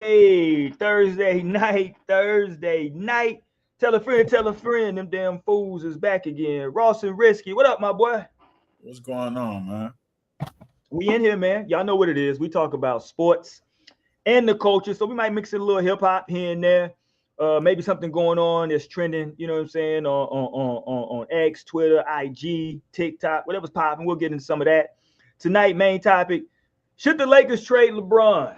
Hey, Thursday night. Tell a friend, them damn fools is back again. Ross and Risky, what up, my boy? What's going on, man? We in here, man. Y'all know what it is. We talk about sports and the culture, so we might mix in a little hip hop here and there. Maybe something going on that's trending, you know what I'm saying, on X, Twitter, IG, TikTok, whatever's popping. We'll get into some of that. Tonight, main topic, should the Lakers trade LeBron?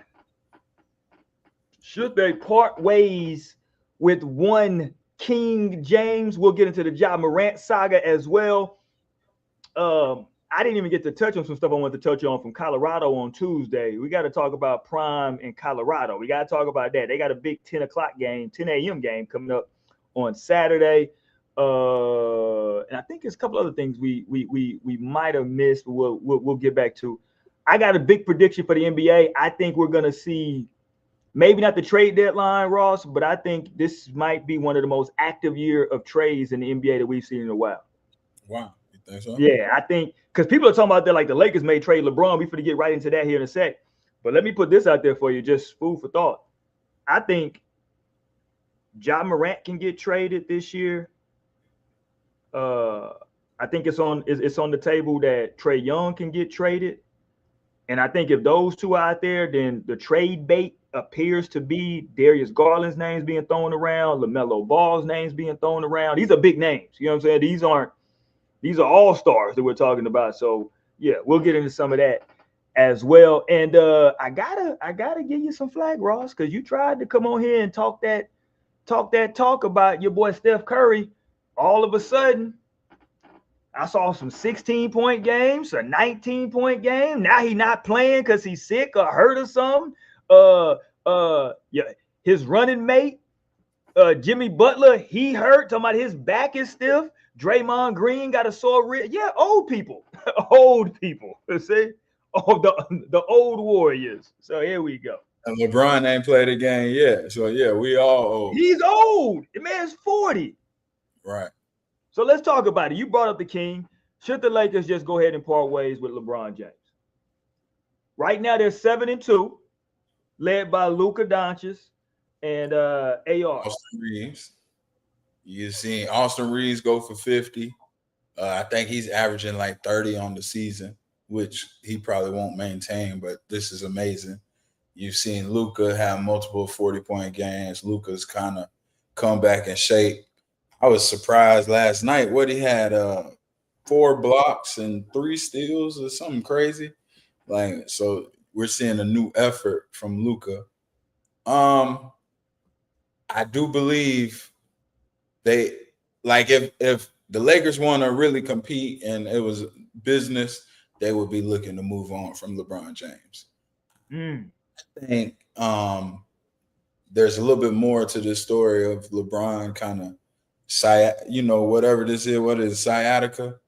Should they part ways with one King James? We'll get into the Ja Morant saga as well. I didn't even get to touch on some stuff I wanted to touch on from Colorado on Tuesday. We got to talk about Prime in Colorado. We got to talk about that. They got a big 10 o'clock game, 10 a.m. game coming up on Saturday. And I think there's a couple other things we might have missed, but we'll get back to. I got a big prediction for the NBA. I think we're going to see maybe not the trade deadline, Ross, but I think this might be one of the most active year of trades in the NBA that we've seen in a while. Wow. You think so? Yeah, I think because people are talking about that like the Lakers may trade LeBron. We're going to get right into that here in a sec. But let me put this out there for you, just food for thought. I think Ja Morant can get traded this year. I think it's on the table that Trae Young can get traded. And I think if those two are out there, then the trade bait appears to be Darius Garland's names being thrown around, LaMelo Ball's names being thrown around. These are big names. You know what I'm saying? These are all stars that we're talking about. So yeah, we'll get into some of that as well. And I gotta give you some flag, Ross, because you tried to come on here and talk talk about your boy Steph Curry. All of a sudden, I saw some 16-point games, a 19-point game. Now he's not playing because he's sick or hurt or something. Yeah, his running mate, Jimmy Butler, he hurt. Talking about his back is stiff. Draymond Green got a sore rib. Yeah, old people. See? Oh, the old Warriors. So here we go. And LeBron ain't played a game yet. So yeah, we all old. He's old. The man's 40. Right. So let's talk about it. You brought up the King. Should the Lakers just go ahead and part ways with LeBron James? Right now, they're 7-2, led by Luka Doncic and AR. Austin Reeves. You've seen Austin Reeves go for 50. I think he's averaging like 30 on the season, which he probably won't maintain, but this is amazing. You've seen Luka have multiple 40-point games. Luka's kind of come back in shape. I was surprised last night what he had 4 blocks and 3 steals or something crazy. Like, so we're seeing a new effort from Luka. I do believe they like if the Lakers want to really compete and it was business, they would be looking to move on from LeBron James. I think there's a little bit more to this story of LeBron kind of whatever this is, what is sciatica?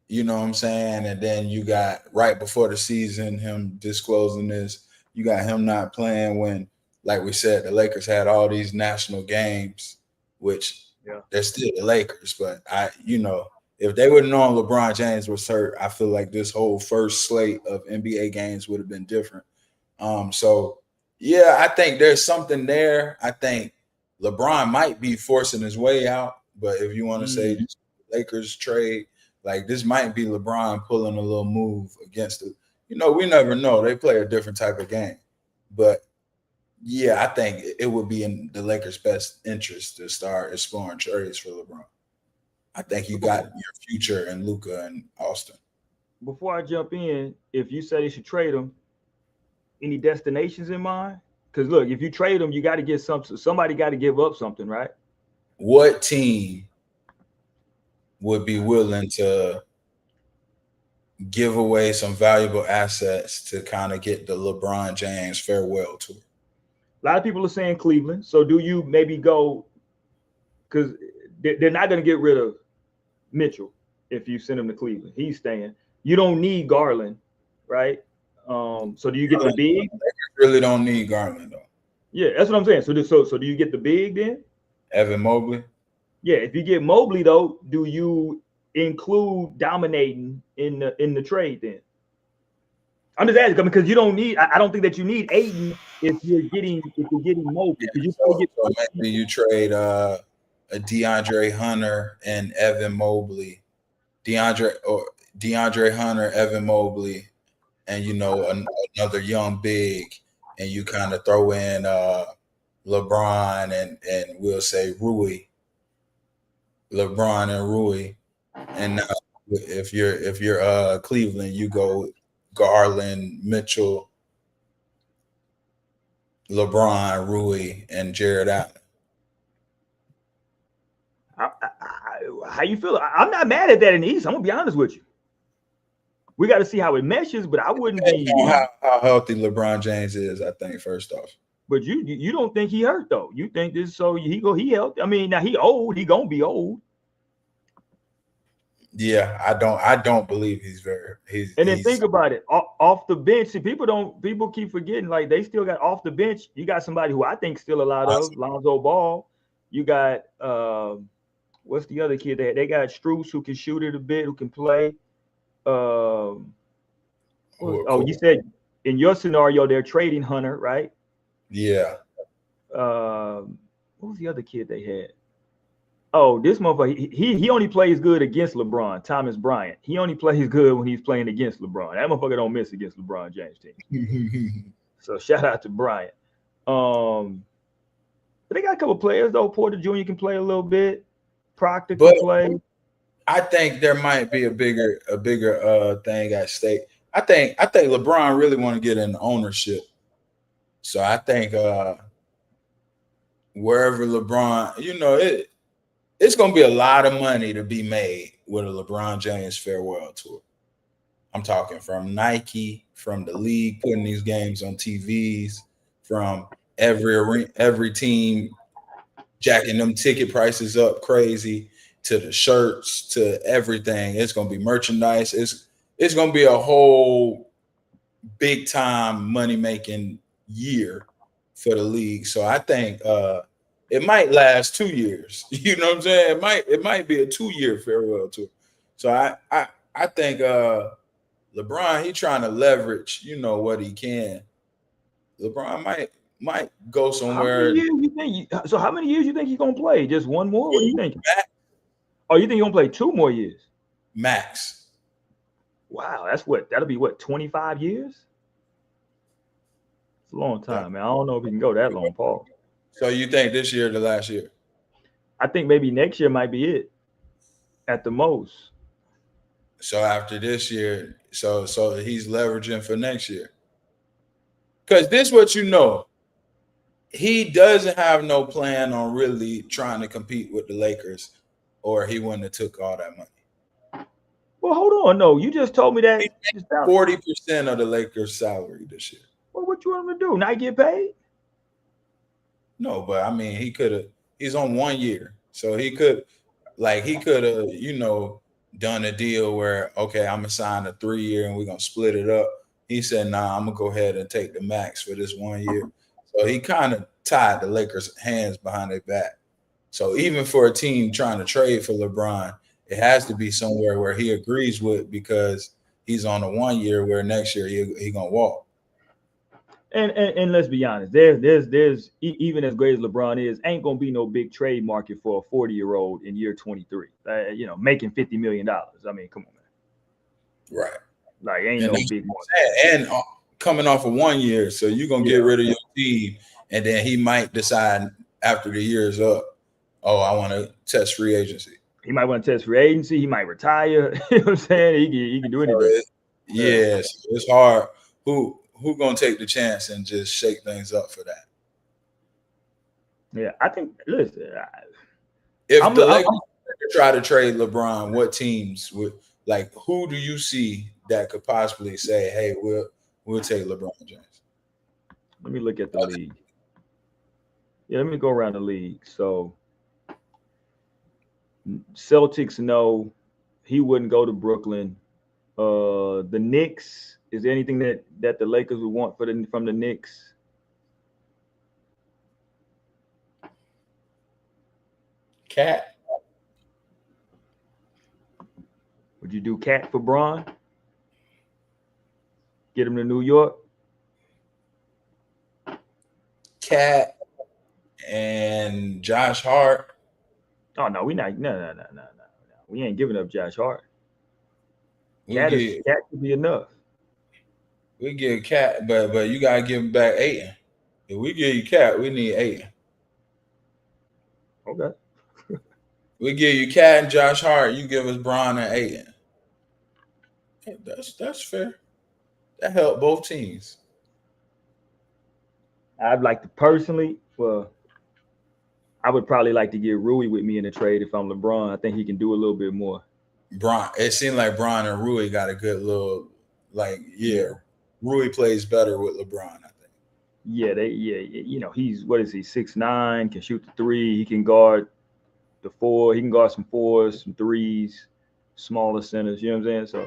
You know what I'm saying? And then you got right before the season, him disclosing this. You got him not playing when, like we said, the Lakers had all these national games, which they're still the Lakers. But if they would have known LeBron James was hurt, I feel like this whole first slate of NBA games would have been different. So yeah, I think there's something there. I think LeBron might be forcing his way out, but if you want to say Lakers trade, like this might be LeBron pulling a little move against it. We never know. They play a different type of game. But yeah, I think it would be in the Lakers' best interest to start exploring trades for LeBron. I think you got your future in Luka and Austin. Before I jump in, if you say they should trade him, any destinations in mind? Because look, if you trade them, you got to get something. Somebody got to give up something, right? What team would be willing to give away some valuable assets to kind of get the LeBron James farewell tour? A lot of people are saying Cleveland. So do you maybe go, because they're not going to get rid of Mitchell if you send him to Cleveland. He's staying. You don't need Garland, right? So do you get the big? They really don't need Garland though. Yeah, that's what I'm saying. So do you get the big then? Evan Mobley. Yeah, if you get Mobley though, do you include dominating in the trade then? I'm just asking because you don't need. I don't think that you need Aiden if you're getting Mobley because you still get. So maybe you trade a DeAndre Hunter and Evan Mobley, DeAndre Hunter, Evan Mobley, and another young big, and you kind of throw in LeBron and we'll say LeBron and Rui, and now if you're Cleveland, you go Garland, Mitchell, LeBron, Rui, and Jared Allen. How you feel? I'm not mad at that in the East. I'm gonna be honest with you. We got to see how it meshes, but I wouldn't be. How healthy LeBron James is, I think, first off. But you don't think he hurt though? You think this so he healthy? I mean, now he old. He gonna be old. Yeah, I don't believe he's. And then think about it, off the bench. See, people keep forgetting like they still got off the bench. You got somebody who I think still a lot of Lonzo Ball. You got what's the other kid they got Strus who can shoot it a bit, who can play. Oh, you said in your scenario they're trading Hunter, right? Yeah. What was the other kid they had? Oh, this motherfucker, he only plays good against LeBron. Thomas Bryant. He only plays good when he's playing against LeBron. That motherfucker don't miss against LeBron James team. So shout out to Bryant. But they got a couple players though. Porter Jr. can play a little bit. Proctor can play. I think there might be a bigger thing at stake. I think LeBron really want to get in ownership. So I think wherever LeBron, it's going to be a lot of money to be made with a LeBron James farewell tour. I'm talking from Nike, from the league putting these games on TVs, from every team jacking them ticket prices up crazy, to the shirts, to everything. It's going to be merchandise. It's going to be a whole big time money making year for the league. So I think it might last 2 years. You know what I'm saying? It might be a 2-year farewell tour. So I think LeBron, he trying to leverage, what he can. LeBron might go somewhere. How many years you think he's gonna play? Just one more? What do you think? Oh, you think he's gonna play 2 more years? Max. Wow, that'll be 25 years? It's a long time, man. I don't know if he can go that long, Paul. So you think this year the last year? I think maybe next year might be it at the most. So after this year, so he's leveraging for next year. Because this is what he doesn't have no plan on really trying to compete with the Lakers, or he wouldn't have took all that money. Well, hold on. No, you just told me that 40% of the Lakers' salary this year. Well, what you want him to do? Not get paid? No, but I mean, he's on 1 year. So he could have, done a deal where, okay, I'm going to sign a 3-year and we're going to split it up. He said, nah, I'm going to go ahead and take the max for this 1 year. So he kind of tied the Lakers' hands behind their back. So even for a team trying to trade for LeBron, it has to be somewhere where he agrees with, because he's on a 1 year where next year he going to walk. And let's be honest, there's even as great as LeBron is, ain't gonna be no big trade market for a 40-year-old in year 23. Making $50 million. I mean, come on, man. Right. Like ain't no big market. And coming off of 1 year, so you're gonna get rid of your team, and then he might decide after the year is up, oh, I want to test free agency. He might want to test free agency. He might retire. You know what I'm saying? He can do anything. Yes, it's hard. Who gonna take the chance and just shake things up for that? Yeah, I think. Listen, if the Lakers try to trade LeBron, what teams would who do you see that could possibly say, "Hey, we'll take LeBron James"? Let me look at the league. Yeah, let me go around the league. So, Celtics, no, he wouldn't go to Brooklyn. The Knicks. Is there anything that the Lakers would want from the Knicks? Cat. Would you do Cat for Bron? Get him to New York? Cat and Josh Hart. Oh no, we not. No. We ain't giving up Josh Hart. Cat could be enough. We give Cat, but you gotta give him back Ayton. If we give you Cat, we need Ayton. Okay. We give you Cat and Josh Hart. You give us Bron and Ayton. Hey, that's fair. That helped both teams. I'd like to personally, well, I would probably like to get Rui with me in the trade if I'm LeBron. I think he can do a little bit more. Bron, it seemed like Bron and Rui got a good little, Rui plays better with LeBron, I think. Yeah, he's what is he, 6'9", can shoot the three, he can guard the four, he can guard some fours, some threes, smaller centers, you know what I'm saying? So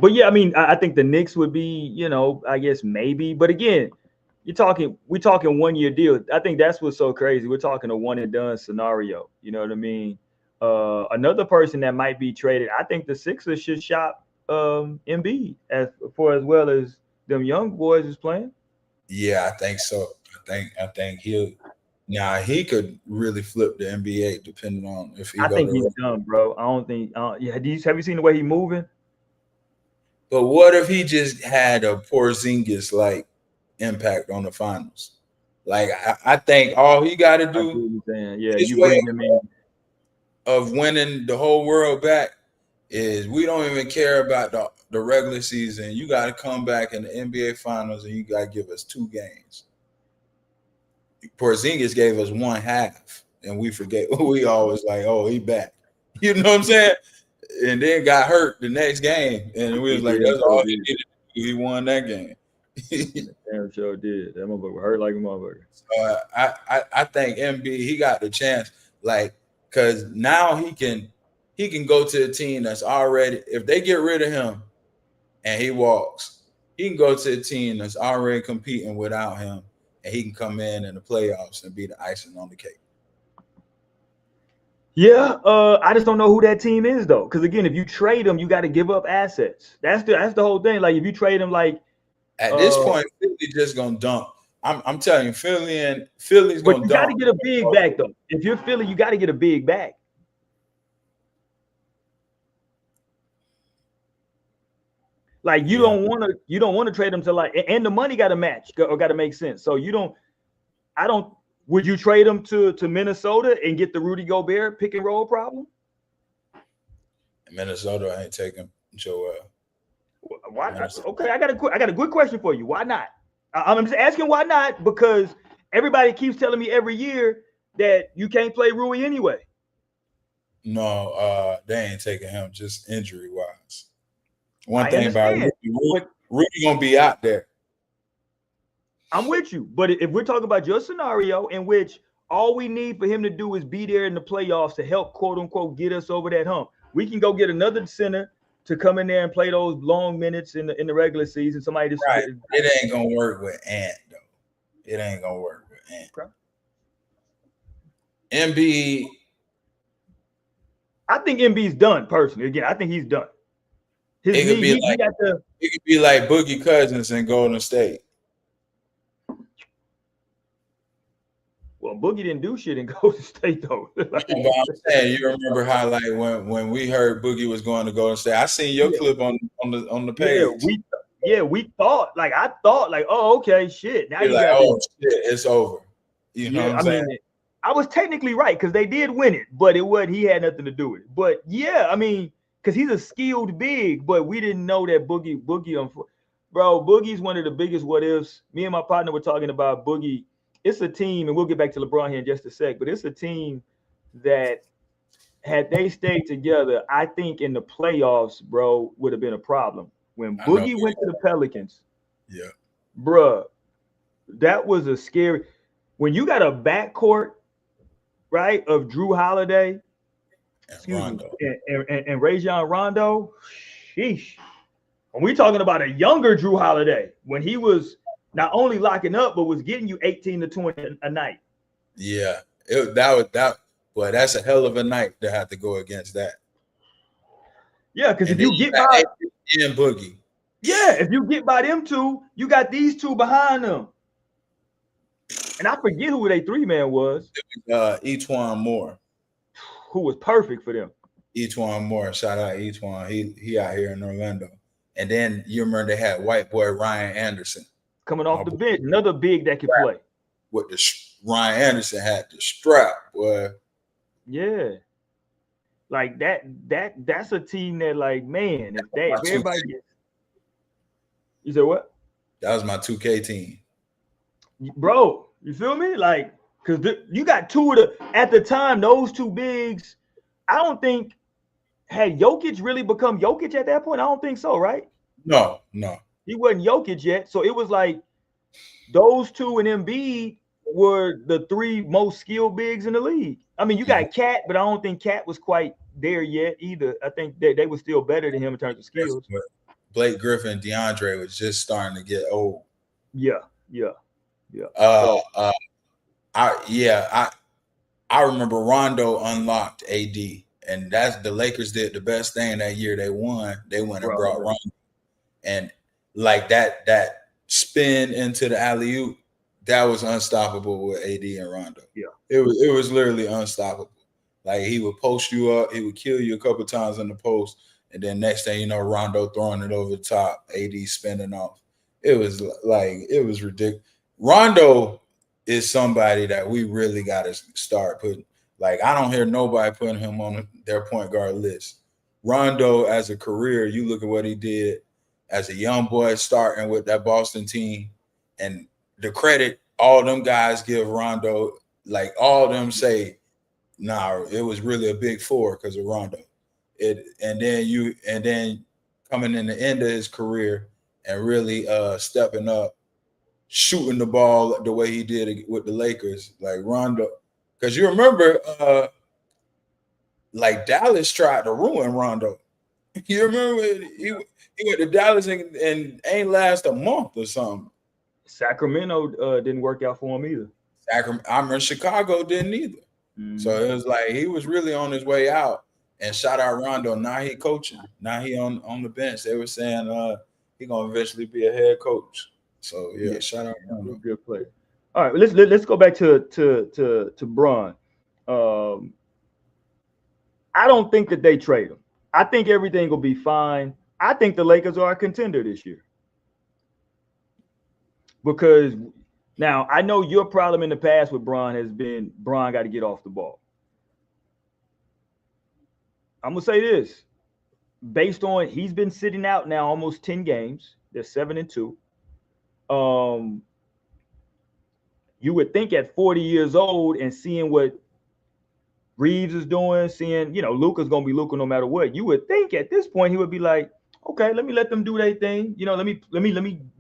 but yeah, I mean, I think the Knicks would be, I guess maybe, but again, we're talking 1 year deal. I think that's what's so crazy. We're talking a one and done scenario. You know what I mean? Another person that might be traded. I think the Sixers should shop Embiid as well as them young boys is playing. Yeah, I think so. I think he could really flip the NBA depending on if he. I think he's done, bro. I don't think. Have you seen the way he's moving? But what if he just had a Porzingis like impact on the finals? Like I think all he got to do, you bring him in, of winning the whole world back is we don't even care about the regular season. You got to come back in the NBA finals and you got to give us 2 games. Porzingis gave us 1 half and we forget. We always like, oh, he back. You know what I'm saying? And then got hurt the next game. And we was like, that's all he did. He won that game. Damn sure did. That motherfucker hurt like a motherfucker. So I think Embiid, he got the chance, like, because now he can go to a team that's already, if they get rid of him and he walks, he can go to a team that's already competing without him, and he can come in the playoffs and be the icing on the cake. Yeah, I just don't know who that team is though, because again, if you trade him, you got to give up assets. That's the whole thing. Like if you trade him, like at this point, Philly just gonna dump. I'm telling you, Philly's gonna dump. But you got to get a big back though. If you're Philly, you got to get a big back. Like you don't want to trade them to like, and the money got to match or got to make sense. So would you trade him to Minnesota and get the Rudy Gobert pick and roll problem? Minnesota ain't taking Joel. Why not? Okay, I got a good question for you. Why not? I'm just asking why not, because everybody keeps telling me every year that you can't play Rui anyway. No, they ain't taking him just injury wise. One thing about Rudy gonna be out there. I'm with you, but if we're talking about your scenario in which all we need for him to do is be there in the playoffs to help, quote unquote, get us over that hump, we can go get another center to come in there and play those long minutes in the regular season. Somebody just right. It ain't gonna work with Ant though. It ain't gonna work with Ant. Okay. Embiid. I think Embiid's done personally. Again, I think he's done. It could be like Boogie Cousins in Golden State. Well, Boogie didn't do shit in Golden State though. Like, but I'm saying, you remember how like when we heard Boogie was going to Golden State, I seen your clip on the page. We thought I thought oh, okay, shit. Now you're you like, oh shit, it's over. You know what I'm saying? Mean, I was technically right because they did win it, but it wasn't. He had nothing to do with it. But yeah, I mean, because he's a skilled big, but we didn't know that Boogie, bro. Boogie's one of the biggest what ifs. Me and my partner were talking about Boogie. It's a team, and we'll get back to LeBron here in just a sec, but it's a team that had they stayed together, I think in the playoffs, bro, would have been a problem. When Boogie went to the Pelicans, yeah, bro, that was a scary. When you got a backcourt, right, of Drew Holiday, and Rajon Rondo, sheesh. When we talking about a younger Drew Holiday, when he was not only locking up, but was getting you 18 to 20 a night. Yeah, boy, that's a hell of a night to have to go against that. Yeah, because if you get by and Boogie. Yeah, if you get by them two, you got these two behind them. And I forget who their 3-man was. Etwan Moore. Who was perfect for them. Etwan Moore. Shout out Etwan. He out here in Orlando. And then you remember they had white boy Ryan Anderson. Coming off the bench. Another big that could play. With the Ryan Anderson had the strap, boy. Yeah. Like that's a team that, like, man, if everybody gets. You said what? That was my 2K team. Bro, you feel me? Like, because you got two of the, at the time, those two bigs, I don't think, had Jokic really become Jokic at that point? I don't think so, right? No. He wasn't Jokic yet. So it was like those two and Embiid were the 3 most skilled bigs in the league. I mean, you got Cat, but I don't think Cat was quite there yet either. I think they were still better than him in terms of skills. Blake Griffin, DeAndre was just starting to get old. Yeah. I remember Rondo unlocked AD, and that's the Lakers did the best thing that year. They won. They went and brought Rondo, and like that spin into the alley-oop, that was unstoppable with AD and Rondo. Yeah, it was literally unstoppable. Like, he would post you up, he would kill you a couple times in the post, and then next thing you know, Rondo throwing it over the top, AD spinning off. It was ridiculous. Rondo is somebody that we really got to start putting. Like, I don't hear nobody putting him on their point guard list. Rondo, as a career, you look at what he did as a young boy starting with that Boston team, and the credit all them guys give Rondo, like, all of them say, nah, it was really a big 4 because of Rondo. And then coming in the end of his career and really stepping up, shooting the ball the way he did with the Lakers, like Rondo. Because you remember, like, Dallas tried to ruin Rondo. You remember he went to Dallas and ain't last a month or something. Sacramento didn't work out for him either. I remember Chicago didn't either. Mm-hmm. So it was like he was really on his way out. And shout out Rondo. Now he coaching. Now he on the bench. They were saying he gonna eventually be a head coach. So yeah, shout out Rondo. Good player. All right, let's go back to Bron. I don't think that they trade him. I think everything will be fine. I think the Lakers are a contender this year. Because now I know your problem in the past with Bron has been Bron got to get off the ball. I'm gonna say this, based on he's been sitting out now almost 10 games. They're 7-2. You would think at 40 years old and seeing what Reeves is doing, seeing, Luka's gonna be Luka no matter what, you would think at this point he would be like, okay, let me let them do their thing. Let me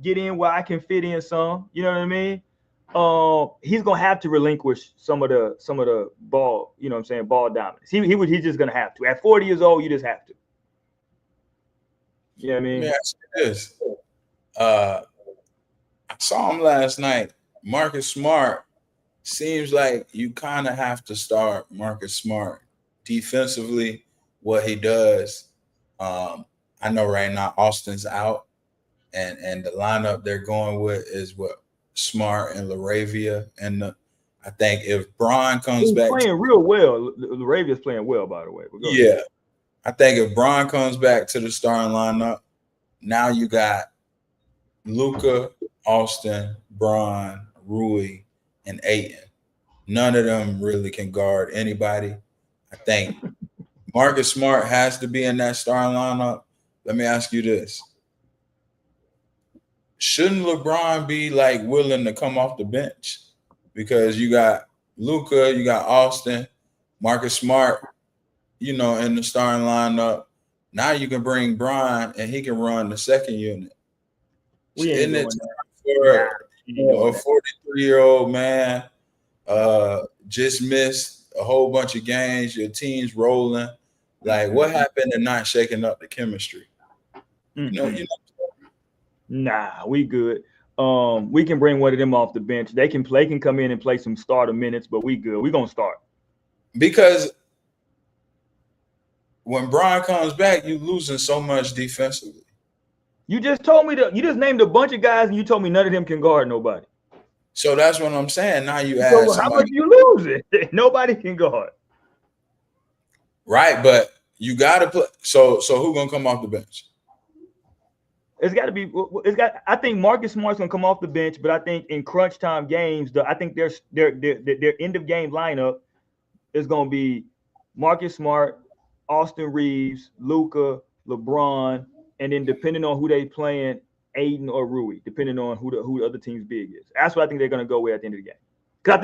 get in where I can fit in some. You know what I mean? He's gonna have to relinquish some of the ball, ball dominance. He's just gonna have to. At 40 years old, you just have to. You know what I mean? Let me ask you this. I saw him last night. Marcus Smart, seems like you kind of have to start Marcus Smart defensively. What he does, I know right now Austin's out, and the lineup they're going with is what Smart and LaRavia, and I think if Bron comes back, playing real well. LaRavia's playing well, by the way. Yeah, I think if Bron comes back to the starting lineup, now you got Luka, Austin, Bron, Rui, and Ayton. None of them really can guard anybody. I think Marcus Smart has to be in that starting lineup. Let me ask you this. Shouldn't LeBron be like willing to come off the bench? Because you got Luka, you got Austin, Marcus Smart, in the starting lineup. Now you can bring Bron and he can run the second unit. Isn't it time for a 43-year-old man just missed a whole bunch of games, your team's rolling? Like, what happened to not shaking up the chemistry? Nah, we good. We can bring one of them off the bench. They can come in and play some starter minutes, but we good. We gonna start. Because when Bron comes back, you losing so much defensively. You just told me you just named a bunch of guys and you told me none of them can guard nobody. So that's what I'm saying. Now you add so somebody. How much you lose it? Nobody can guard. Right, but you got to play. So who gonna come off the bench? It's got to be. I think Marcus Smart's gonna come off the bench, but I think in crunch time games, I think their end of game lineup is gonna be Marcus Smart, Austin Reeves, Luka, LeBron, and then depending on who they playing, Aiden or Rui, depending on who the other team's big is. That's what I think they're gonna go with at the end of the game. Because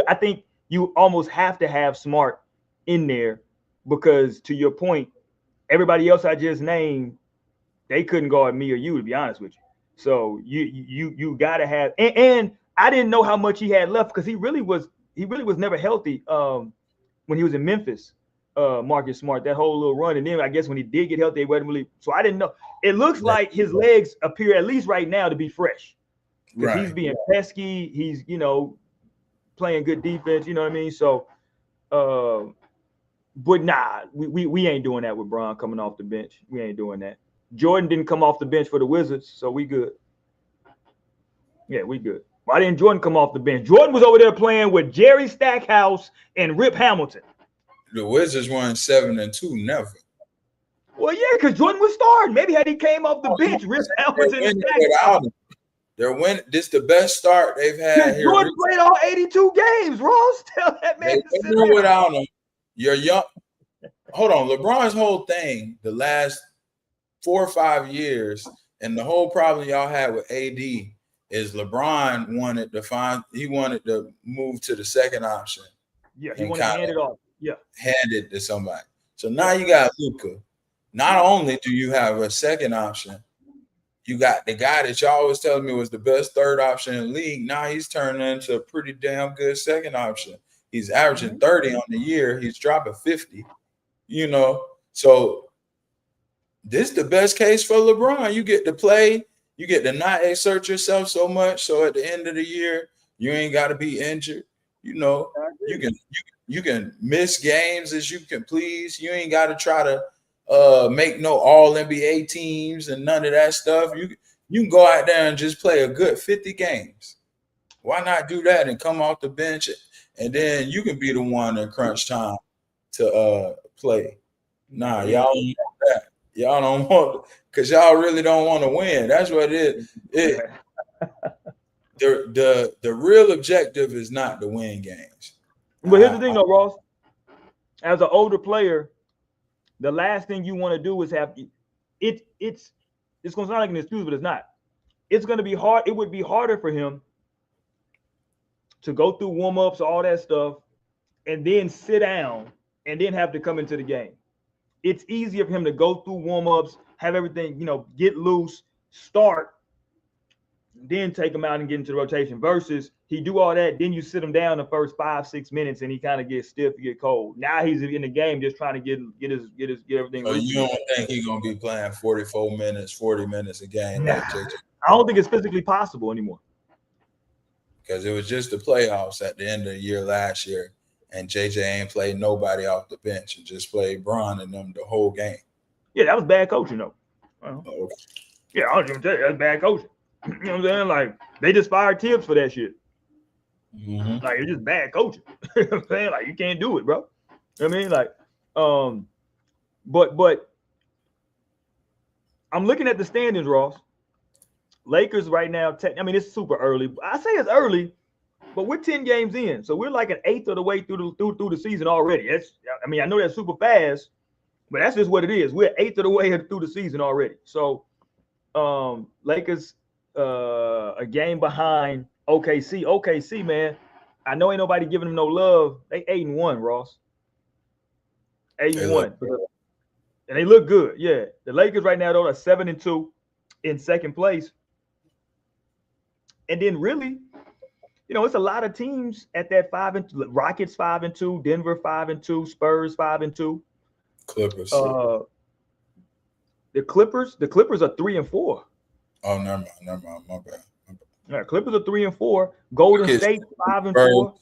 I think you almost have to have Smart in there because to your point, everybody else I just named, they couldn't guard me or you, to be honest with you. So you gotta have, and I didn't know how much he had left because he really was never healthy when he was in Memphis. Marcus Smart, that whole little run, and then I guess when he did get healthy, he wasn't really. So I didn't know. It looks like his legs appear, at least right now, to be fresh because he's being pesky. He's playing good defense. You know what I mean? So, but nah, we ain't doing that with Bron coming off the bench. We ain't doing that. Jordan didn't come off the bench for the Wizards, so we good. Yeah, we good. Why didn't Jordan come off the bench? Jordan was over there playing with Jerry Stackhouse and Rip Hamilton. The Wizards won 7-2, never. Well, yeah, because Jordan was starting. Maybe had he came off the bench, Rip Hamilton and Stackhouse. They're winning. This is the best start they've had here. Jordan played all 82 games, Ross. Tell that man to sit down. Without him. You're young. Hold on. LeBron's whole thing, the last 4 or 5 years, and the whole problem y'all had with AD is LeBron wanted to move to the second option. Yeah, he wanted to hand it off. Yeah. Hand it to somebody. So now you got Luka. Not only do you have a second option, you got the guy that y'all was telling me was the best third option in the league. Now he's turning into a pretty damn good second option. He's averaging 30 on the year. He's dropping 50, So this is the best case for LeBron. You get to play. You get to not exert yourself so much. So at the end of the year, you ain't got to be injured. You can miss games as you can please. You ain't got to try to make no all-NBA teams and none of that stuff. You can go out there and just play a good 50 games. Why not do that and come off the bench, and then you can be the one in crunch time to play. Nah, y'all don't want that. Y'all don't want, because y'all really don't want to win. That's what it is. The real objective is not to win games. But here's the thing, though, Ross. As an older player, the last thing you want to do is have it's going to sound like an excuse, but it's not. It's going to be hard. It would be harder for him to go through warm-ups, all that stuff, and then sit down and then have to come into the game. It's easier for him to go through warm-ups, have everything, get loose, start, then take him out and get into the rotation versus he do all that, then you sit him down the first 5-6 minutes and he kind of gets stiff, get cold. Now he's in the game just trying to get everything. So you don't think he's gonna be playing 44 minutes, 40 minutes a game? Nah, I don't think it's physically possible anymore. Because it was just the playoffs at the end of the year last year, and JJ ain't played nobody off the bench and just played Bron and them the whole game. Yeah, that was bad coaching though. Okay. Yeah, I was gonna tell you that's bad coaching. You know what I'm saying? Like they just fired Tibbs for that shit. Mm-hmm. Like it's just bad coaching. You know what I'm saying? Like you can't do it, bro. You know what I mean? Like, but I'm looking at the standings, Ross. Lakers right now, it's super early. I say it's early, but we're 10 games in. So we're like an eighth of the way through the season already. I know that's super fast, but that's just what it is. We're eighth of the way through the season already. So Lakers a game behind OKC. OKC, man, I know ain't nobody giving them no love. They 8-1, Ross. 8-1. And they look good. Yeah. The Lakers right now, though, are 7-2 in second place. And then really, it's a lot of teams at that 5-2. Rockets 5-2, Denver 5-2, Spurs 5-2. Clippers. The Clippers are 3-4. Oh, never mind. My bad. Yeah, Clippers are 3-4. Golden State 5-4.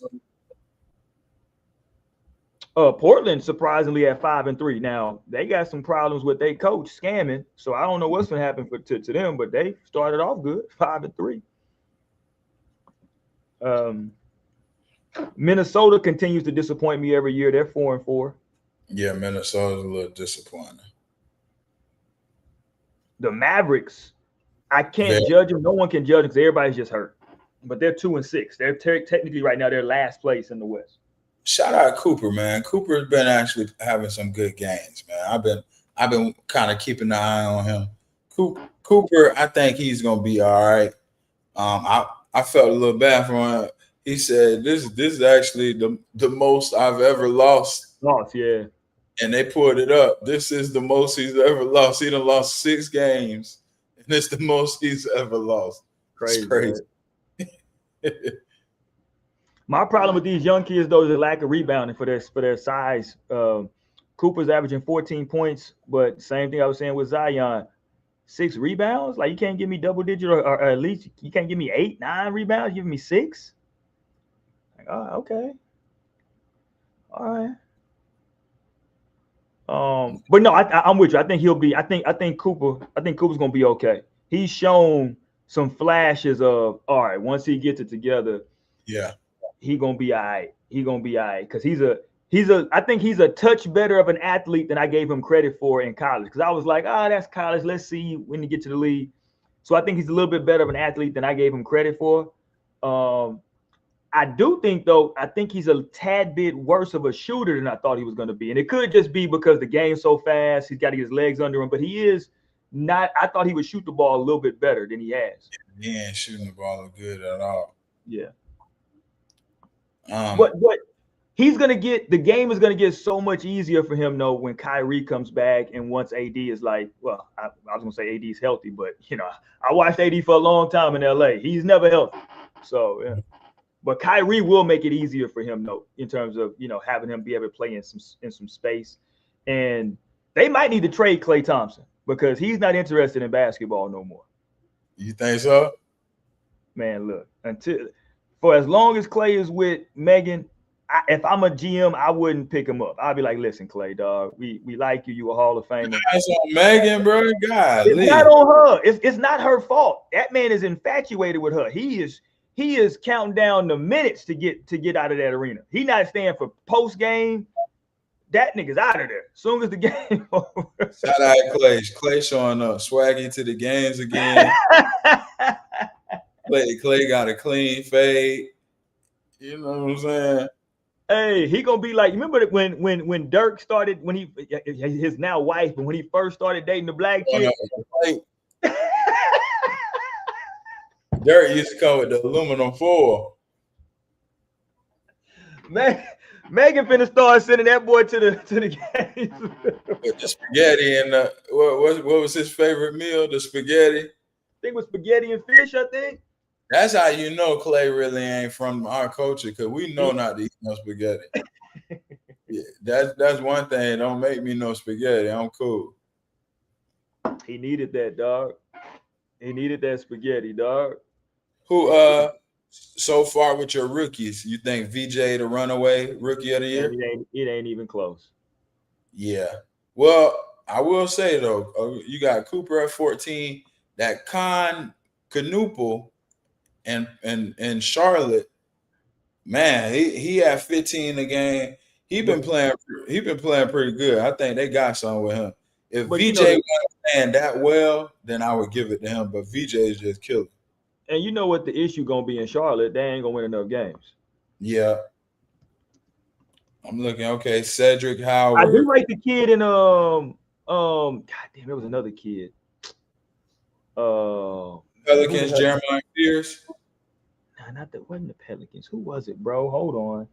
Portland surprisingly at 5-3. Now they got some problems with their coach scamming, so I don't know what's gonna happen to them. But they started off good, 5-3. Minnesota continues to disappoint me every year. They're 4-4. Yeah, Minnesota's a little disappointing. The Mavericks, I can't judge them. No one can judge them because everybody's just hurt. But they're 2-6. They're technically right now they're last place in the West. Shout out Cooper, man. Cooper's been actually having some good games, man. I've been kind of keeping an eye on him. Cooper, I think he's gonna be all right. I felt a little bad for him. He said this is actually the most I've ever lost. Yeah. And they pulled it up. This is the most he's ever lost. He done lost 6 games, and it's the most he's ever lost. Crazy. My problem with these young kids, though, is the lack of rebounding for their size. Cooper's averaging 14 points, but same thing I was saying with Zion. 6 rebounds? Like, you can't give me double digit or at least you can't give me 8, 9 rebounds. You give me 6? Like, oh, okay. All right. But no, I'm with you. I think he'll be. I think Cooper's gonna be okay. He's shown some flashes of all right. Once he gets it together, yeah, he gonna be all right. He gonna be all right because I think he's a touch better of an athlete than I gave him credit for in college. Because I was like, that's college. Let's see when he get to the league. So I think he's a little bit better of an athlete than I gave him credit for. I do think, though, I think he's a tad bit worse of a shooter than I thought he was going to be. And it could just be because the game's so fast. He's got to get his legs under him. But he is not – I thought he would shoot the ball a little bit better than he has. He ain't shooting the ball good at all. Yeah. But he's going to get – the game is going to get so much easier for him, though, when Kyrie comes back and once AD is like – well, I was going to say AD is healthy. But, I watched AD for a long time in L.A. He's never healthy. So, yeah. But Kyrie will make it easier for him, though, in terms of having him be able to play in some space. And they might need to trade Klay Thompson because he's not interested in basketball no more. You think so? Man, look, for as long as Klay is with Megan, if I'm a GM, I wouldn't pick him up. I'd be like, listen, Klay, dog, we like you. You a Hall of Famer. That's on Megan, bro. God, it's not on her. It's not her fault. That man is infatuated with her. He is counting down the minutes to get out of that arena. He not staying for post game. That nigga's out of there. As soon as the game over. Shout out Klay. Klay showing up, swaggy to the games again. Klay got a clean fade. You know what I'm saying? Hey, he gonna be like, remember when Dirk started, when his now wife, but when he first started dating the black kid. Dirk used to come with the aluminum foil. Megan finna start sending that boy to the games. With the spaghetti and what was his favorite meal? The spaghetti. I think it was spaghetti and fish, I think. That's how you know Klay really ain't from our culture, because we know not to eat no spaghetti. Yeah, that's one thing. Don't make me no spaghetti. I'm cool. He needed that, dog. He needed that spaghetti, dog. Who so far with your rookies, you think VJ the runaway rookie of the year? It ain't even close. Yeah. Well, I will say though, you got Cooper at 14, that Canuple and Charlotte, man, he had 15 a game. He been playing pretty good. I think they got something with him. If VJ wasn't playing that well, then I would give it to him. But VJ is just killing. And you know what the issue gonna be in Charlotte? They ain't gonna win enough games. Yeah. I'm looking. Okay, Cedric Howard. I do like the kid in God damn, there was another kid. Pelicans, Jeremiah Pierce. Nah, wasn't the Pelicans. Who was it, bro? Hold on.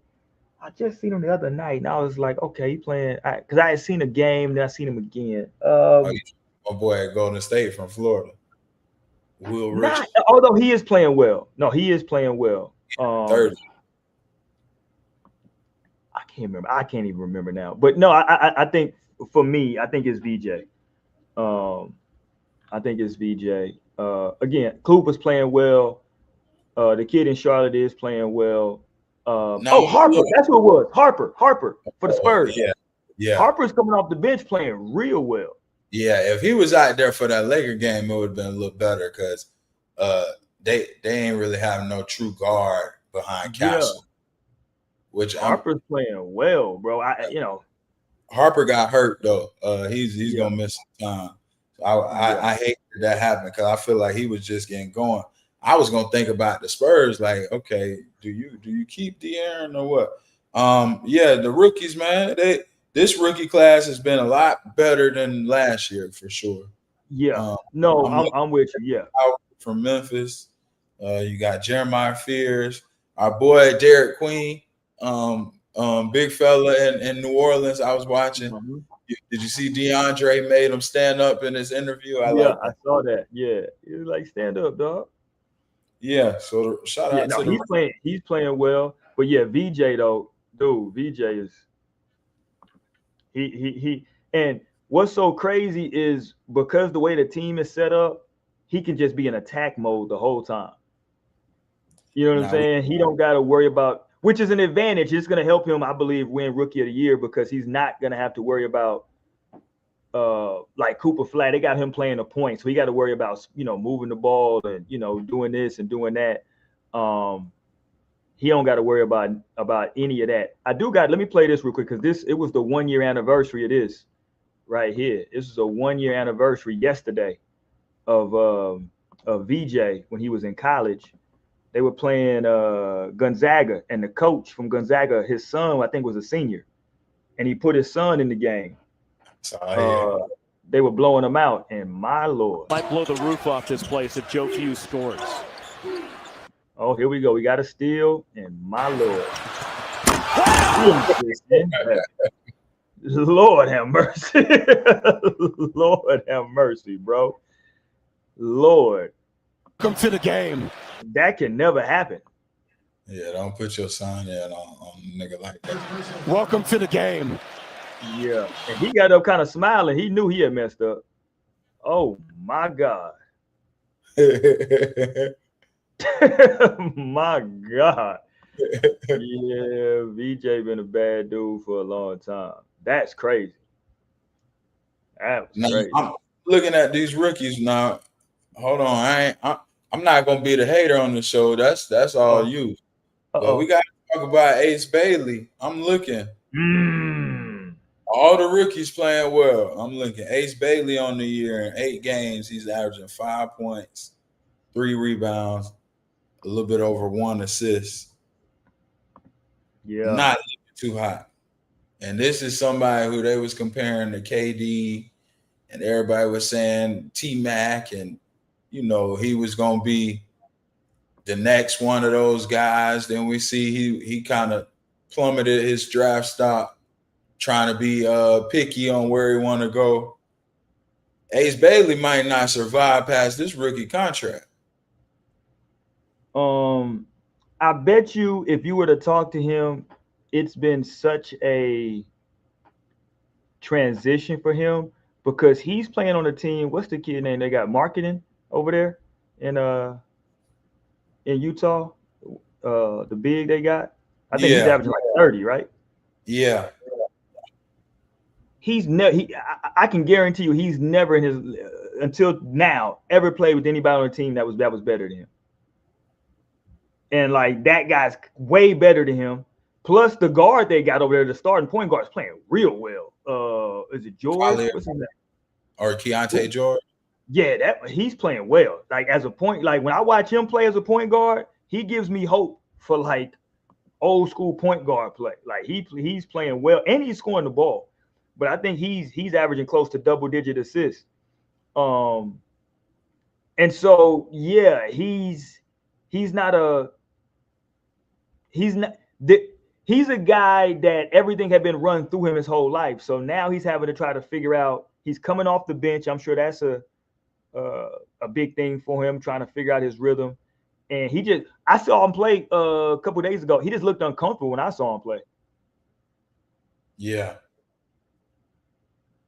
I just seen him the other night, and I was like, okay, he playing. Because I had seen a game, then I seen him again. My boy at Golden State from Florida. Will Richardson. Although he is playing well. No, he is playing well. 30. I can't remember. I can't even remember now. But no, I think for me, I think it's VJ. I think it's VJ. Again, Cooper's playing well. The kid in Charlotte is playing well. Harper, that's who it was. Harper for the Spurs. Yeah. Harper's coming off the bench playing real well. Yeah, if he was out there for that Laker game, it would have been a little better because they ain't really have no true guard behind Castle. Which Harper's playing well, bro. Harper got hurt though. He's gonna miss some time. So I hate that happened because I feel like he was just getting going. I was gonna think about the Spurs, like, okay, do you keep De'Aaron or what? The rookies, man. This rookie class has been a lot better than last year for sure. Yeah, I'm with you. Yeah, from Memphis, you got Jeremiah Fears, our boy Derek Queen, big fella in New Orleans. I was watching. Mm-hmm. Did you see DeAndre made him stand up in his interview? I saw that. Yeah, he was like, stand up, dog. Yeah, so shout out to he's playing well, but yeah, VJ though, dude, VJ is he and what's so crazy is because the way the team is set up, he can just be in attack mode the whole time. You know what I'm saying? He don't got to worry about, which is an advantage. It's going to help him, I believe, win Rookie of the Year because he's not going to have to worry about like Cooper Flat. They got him playing the point, so he got to worry about moving the ball and doing this and doing that. He don't got to worry about any of that. Let me play this real quick because it was the 1 year anniversary of this right here. This is a 1 year anniversary yesterday of VJ when he was in college. They were playing Gonzaga, and the coach from Gonzaga, his son, I think, was a senior, and he put his son in the game. They were blowing him out, and my Lord. Might blow the roof off this place if Joe Hughes scores. Oh, here we go. We got a steal, and my Lord. Lord have mercy. Lord have mercy, bro. Lord. Welcome to the game. That can never happen. Yeah, don't put your sign in on a nigga like that. Welcome to the game. Yeah, and he got up kind of smiling. He knew he had messed up. Oh, my God. My God. Yeah, VJ been a bad dude for a long time. That's crazy. That was crazy. I'm looking at these rookies now. Hold on, I'm not gonna be the hater on the show. That's all you. But we got to talk about Ace Bailey. I'm looking. All the rookies playing well. I'm looking. Ace Bailey on the year in 8 games. He's averaging 5 points, 3 rebounds, a little bit over 1 assist. Yeah. Not too hot. And this is somebody who they was comparing to KD, and everybody was saying T-Mac, and he was gonna be the next one of those guys. Then we see he kind of plummeted his draft stock, trying to be picky on where he want to go. Ace Bailey might not survive past this rookie contract. I bet you if you were to talk to him, it's been such a transition for him because he's playing on a team. What's the kid name? They got marketing over there in Utah. The big they got. I think he's averaging like 30, right? Yeah. He's I can guarantee you he's never in his until now ever played with anybody on the team that was better than him. And like that guy's way better than him. Plus the guard they got over there, the starting point guard, is playing real well. Is it George? What's his name? Or Keontae George? Yeah, he's playing well. Like as a point, like when I watch him play as a point guard, he gives me hope for like old school point guard play. Like he's playing well and he's scoring the ball. But I think he's averaging close to double-digit assists. And so yeah, he's a guy that everything had been run through him his whole life. So now he's having to try to figure out. He's coming off the bench. I'm sure that's a big thing for him, trying to figure out his rhythm. And I saw him play a couple of days ago. He just looked uncomfortable when I saw him play. Yeah.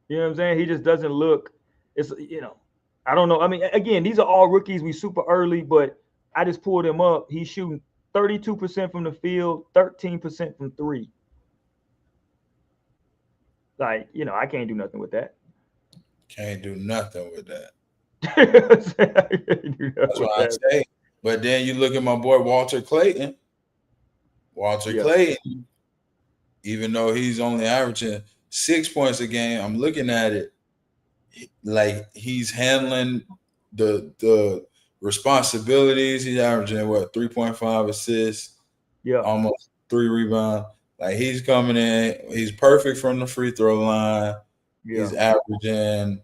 You know what I'm saying? He just doesn't look. I don't know. I mean, again, these are all rookies. We super early, but I just pulled him up. He's shooting 32% from the field, 13% from three. Like, I can't do nothing with that. Can't do nothing with that. I can't do nothing That's with what I that. say. But then you look at my boy Walter Clayton. Walter Clayton, even though he's only averaging 6 points a game, I'm looking at it like he's handling the responsibilities. He's averaging 3.5 assists, almost 3 rebounds. Like he's coming in, he's perfect from the free throw line. He's averaging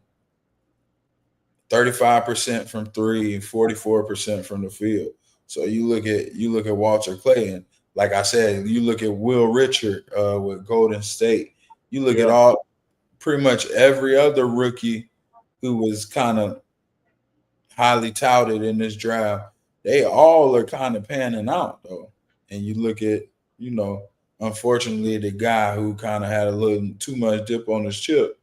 35% from three and 44% from the field. So you look at Walter Clayton. Like I said, you look at Will Richard with Golden State. You look at pretty much every other rookie who was kind of highly touted in this draft. They all are kind of panning out though. And you look at, unfortunately, the guy who kind of had a little too much dip on his chip,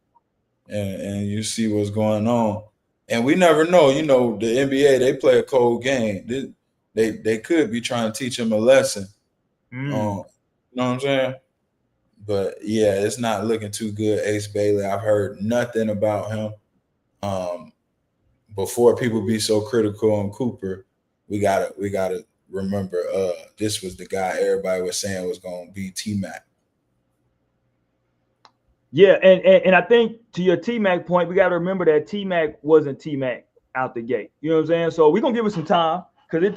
and you see what's going on. And we never know, the NBA, they play a cold game. They could be trying to teach him a lesson. You know what I'm saying? But yeah, it's not looking too good, Ace Bailey. I've heard nothing about him. Before people be so critical on Cooper, we gotta remember this was the guy everybody was saying was gonna be T-Mac. Yeah, and I think to your T-Mac point, we got to remember that T-Mac wasn't T-Mac out the gate. You know what I'm saying? So we're gonna give it some time because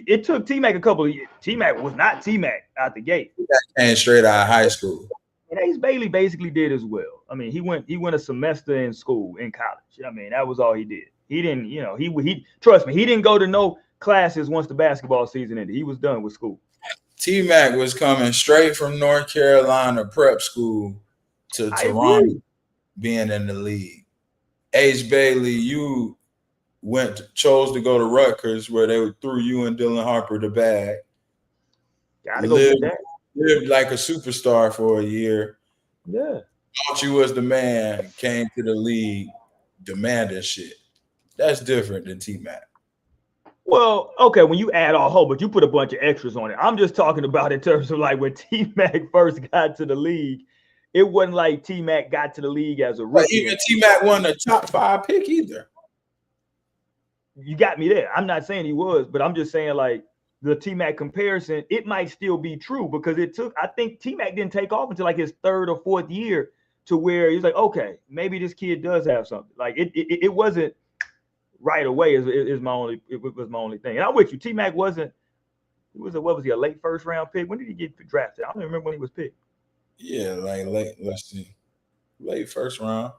it took T-Mac a couple of years. T-Mac was not T-Mac out the gate. He came straight out of high school. And Ace Bailey basically did as well. I mean, he went a semester in school in college. I mean, that was all he did. He didn't, he trust me, he didn't go to no classes once the basketball season ended. He was done with school. T-Mac was coming straight from North Carolina prep school to Toronto, being in the league. Ace Bailey, you chose to go to Rutgers, where they threw you and Dylan Harper the bag. Gotta go get that. Lived like a superstar for a year. Yeah. Thought you was the man, came to the league demanding shit. That's different than T-Mac. Well, okay, when you add all whole, but you put a bunch of extras on it. I'm just talking about in terms of like when T-Mac first got to the league, it wasn't like T-Mac got to the league as a rookie. But even T-Mac wasn't a top 5 pick either. You got me there. I'm not saying he was, but I'm just saying like the T-Mac comparison, it might still be true because I think T-Mac didn't take off until like his 3rd or 4th year to where he's like, okay, maybe this kid does have something. Like it wasn't right away is my only thing. And I'm with you. T-Mac what was he, a late 1st round pick? When did he get drafted? I don't even remember when he was picked. Yeah, like late 1st round.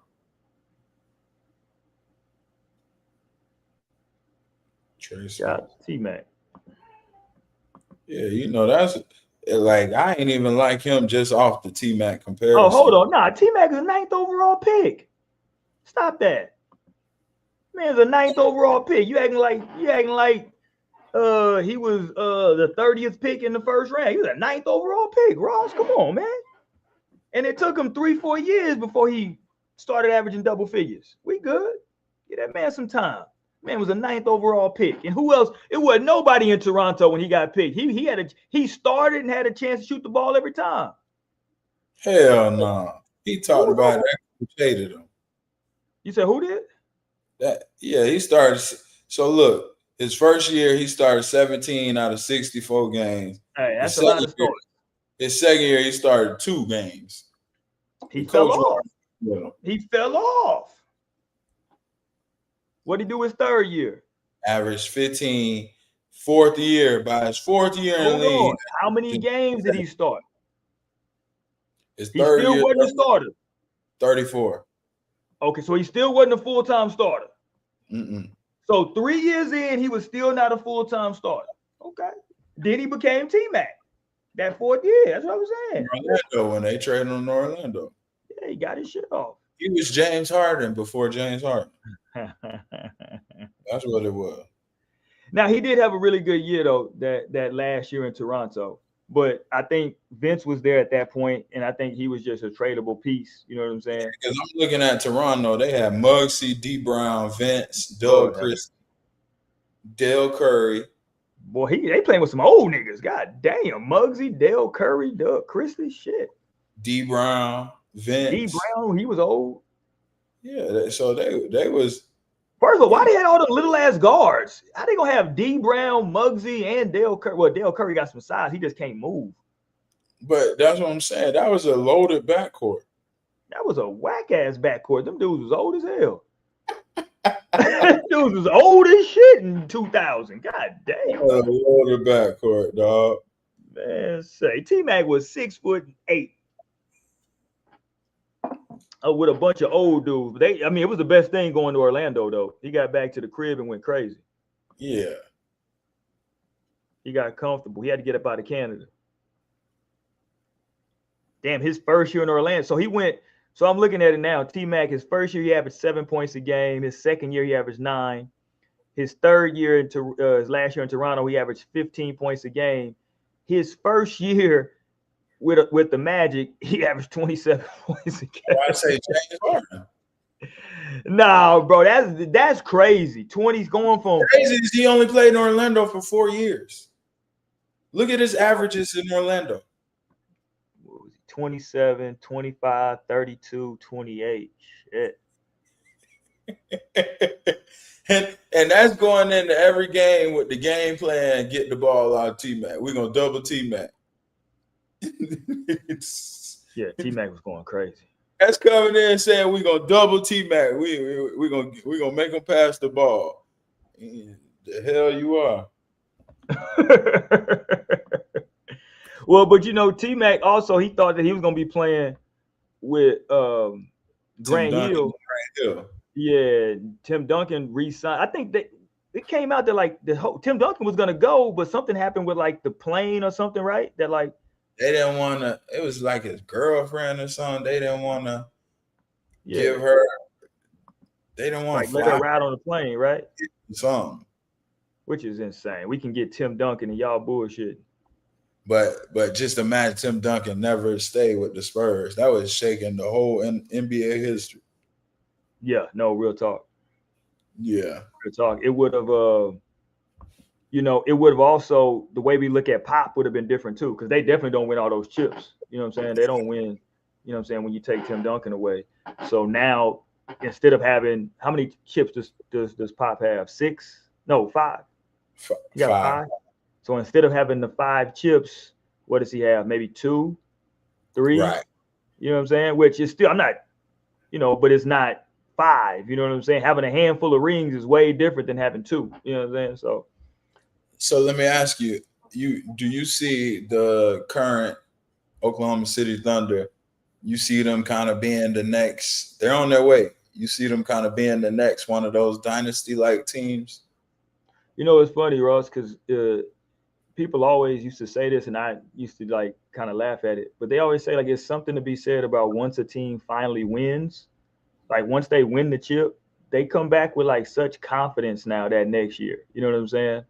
Tracy. Yeah, T-Mac. Yeah, that's like I ain't even like him just off the T-Mac comparison. Oh, hold on. Nah, T-Mac is a 9th overall pick. Stop that. Man's a 9th overall pick. You acting like he was the 30th pick in the 1st round. He was a 9th overall pick. Ross, come on, man. And it took him 3-4 years before he started averaging double figures. We good. Give that man some time. Man was a 9th overall pick. And who else? It wasn't nobody in Toronto when he got picked. He started and had a chance to shoot the ball every time. Hell no. He talked about that. He hated him. You said who did? He started. So look, his 1st year, he started 17 out of 64 games. Hey, that's a lot of stories. His 2nd year, he started 2 games. He fell off. He fell off. What did he do his 3rd year? Averaged 15. 4th year, by his 4th year in the league. How many games did he start? His 3rd year, wasn't a starter. 34. Okay, so he still wasn't a full-time starter. Mm-mm. So 3 years in, he was still not a full-time starter. Okay. Then he became T-Mac that 4th year. That's what I was saying. Orlando, when they traded him to Orlando. Yeah, he got his shit off. He was James Harden before James Harden. That's what it was. Now, he did have a really good year, though, that last year in Toronto. But I think Vince was there at that point, and I think he was just a tradable piece. You know what I'm saying? Because I'm looking at Toronto. They had Muggsy, D. Brown, Vince, Doug Christie, Dale Curry, Boy, they playing with some old niggas. God damn, Muggsy, Dale Curry, Doug Christie, shit. D Brown, Vince. D Brown, he was old. Yeah, so they was. First of all, why they had all the little ass guards? How they gonna have D Brown, Muggsy, and Dale Curry? Well, Dale Curry got some size. He just can't move. But that's what I'm saying. That was a loaded backcourt. That was a whack ass backcourt. Them dudes was old as hell. Dudes was old as shit in 2000. God damn. A loaded backcourt, dog. Man, say T-Mac was 6'8". With a bunch of old dudes. It was the best thing going to Orlando though. He got back to the crib and went crazy. Yeah. He got comfortable. He had to get up out of Canada. Damn, his first year in Orlando. So I'm looking at it now. T-Mac, his first year, he averaged 7 points a game. His second year, he averaged 9. His third year, his last year in Toronto, he averaged 15 points a game. His first year with the Magic, he averaged 27 points a game. I say James Harden. No, bro, that's crazy. 20's going from crazy is he only played in Orlando for 4 years. Look at his averages in Orlando. 27, 25, 32, 28. Shit. and that's going into every game with the game plan, get the ball out of T-Mac. We're going to double T-Mac. Yeah, T-Mac was going crazy. That's coming in saying we're going to double T-Mac. We're gonna make him pass the ball. The hell you are. Well, but T-Mac also, he thought that he was going to be playing with Grant Hill. Yeah, Tim Duncan re-signed. I think that it came out that Tim Duncan was going to go, but something happened with the plane or something, right? That they didn't want to. It was like his girlfriend or something. They didn't want to give her. They didn't want to let her ride on the plane, right? Something. Which is insane. We can get Tim Duncan and y'all bullshit. But just imagine Tim Duncan never stayed with the Spurs. That was shaking the whole NBA history. Yeah, no, real talk. Yeah. Real talk. It would have, it would have also, the way we look at Pop would have been different too, because they definitely don't win all those chips. You know what I'm saying? They don't win, you know what I'm saying, when you take Tim Duncan away. So now, instead of having, how many chips does Pop have? 6? No, 5. He got 5. So instead of having the 5 chips, what does he have? Maybe 2, 3? Right. You know what I'm saying? Which is still, I'm not, but it's not 5. You know what I'm saying? Having a handful of rings is way different than having 2. You know what I'm saying? So let me ask you, do you see the current Oklahoma City Thunder, you see them kind of being the next, they're on their way. You see them kind of being the next one of those dynasty-like teams? It's funny, Ross, because people always used to say this, and I used to kind of laugh at it, but they always say it's something to be said about once a team finally wins, once they win the chip, they come back with such confidence now that next year. You know what I'm saying?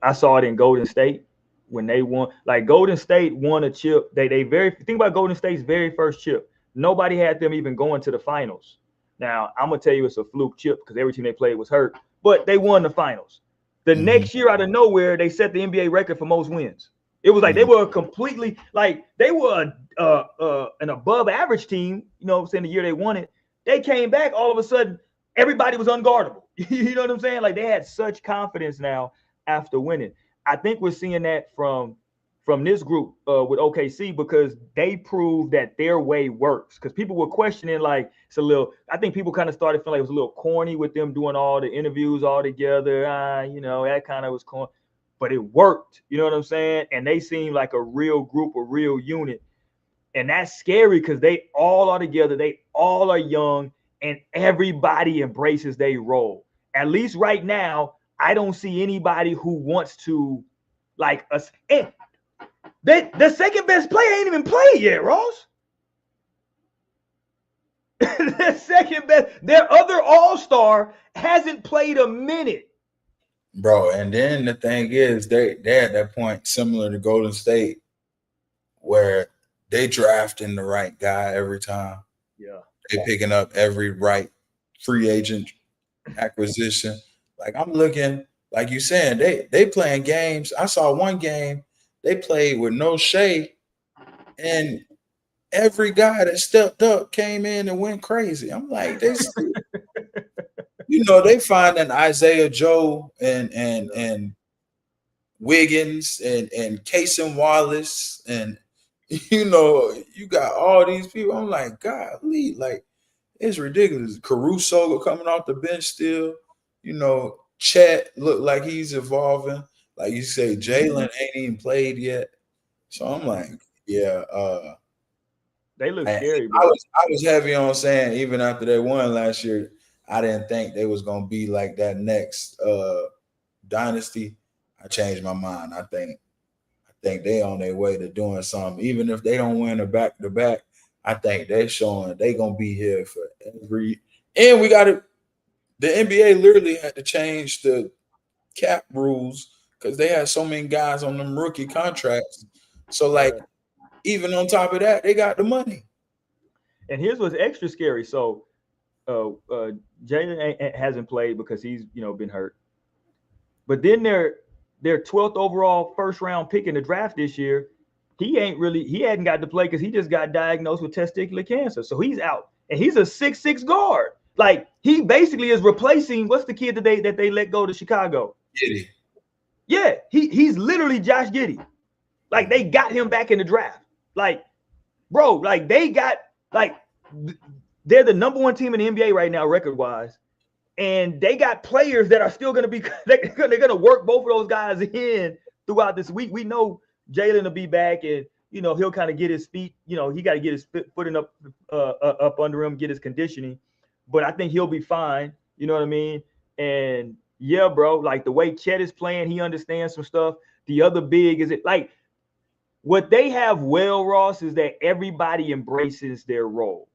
I saw it in Golden State when they won. Golden State won a chip. Think about Golden State's very first chip. Nobody had them even going to the finals. Now I'm gonna tell you it's a fluke chip because every team they played was hurt, but they won the finals. The next year, out of nowhere, they set the NBA record for most wins. It was they were completely they were an above average team. You know what I'm saying? The year they won it, they came back. All of a sudden, everybody was unguardable. You know what I'm saying? They had such confidence now after winning. I think we're seeing that from this group with OKC because they proved that their way works. Because people were questioning it's a little. I think people kind of started feeling it was a little corny with them doing all the interviews all together. That kind of was corny, but it worked. You know what I'm saying? And they seem like a real group, a real unit, and that's scary because they all are together. They all are young, and everybody embraces their role. At least right now, I don't see anybody who wants to us. And the second best player ain't even played yet, Ross. The second best, their other all-star hasn't played a minute. Bro, and then the thing is, they're at that point similar to Golden State where they drafting the right guy every time. Yeah. They picking up every right free agent acquisition. I'm looking, like you saying, they playing games. I saw one game they played with no Shea, and every guy that stepped up came in and went crazy. I'm like, they finding Isaiah Joe and Wiggins and Casey Wallace, and you got all these people. I'm like, golly, like it's ridiculous. Caruso coming off the bench still. Chet looked like he's evolving. Like you say, Jalen ain't even played yet. So I'm like, yeah. They look scary, I bro. was heavy on saying even after they won last year, I didn't think they was gonna be like that next dynasty. I changed my mind. I think they on their way to doing something. Even if they don't win a back-to-back, I think they're showing they gonna be here for every. And we got to. The NBA literally had to change the cap rules because they had so many guys on them rookie contracts. So even on top of that, they got the money. And here's what's extra scary. So Jalen hasn't played because he's been hurt. But then their 12th overall first round pick in the draft this year, he hadn't got to play because he just got diagnosed with testicular cancer. So he's out. And he's a 6'6" guard. Like he basically is replacing what's the kid that they let go to Chicago? Giddey. Yeah, he's literally Josh Giddey. Like they got him back in the draft. Like, bro, like they're the number one team in the NBA right now, record-wise. And they got players that are still going to be they're going to work both of those guys in throughout this week. We know Jalen will be back, and he'll kind of get his feet. He got to get his footing up under him, get his conditioning. But I think he'll be fine. You know what I mean? And yeah, bro, like the way Chet is playing, he understands some stuff. The other big is it like what they have well, Ross, is that everybody embraces their role.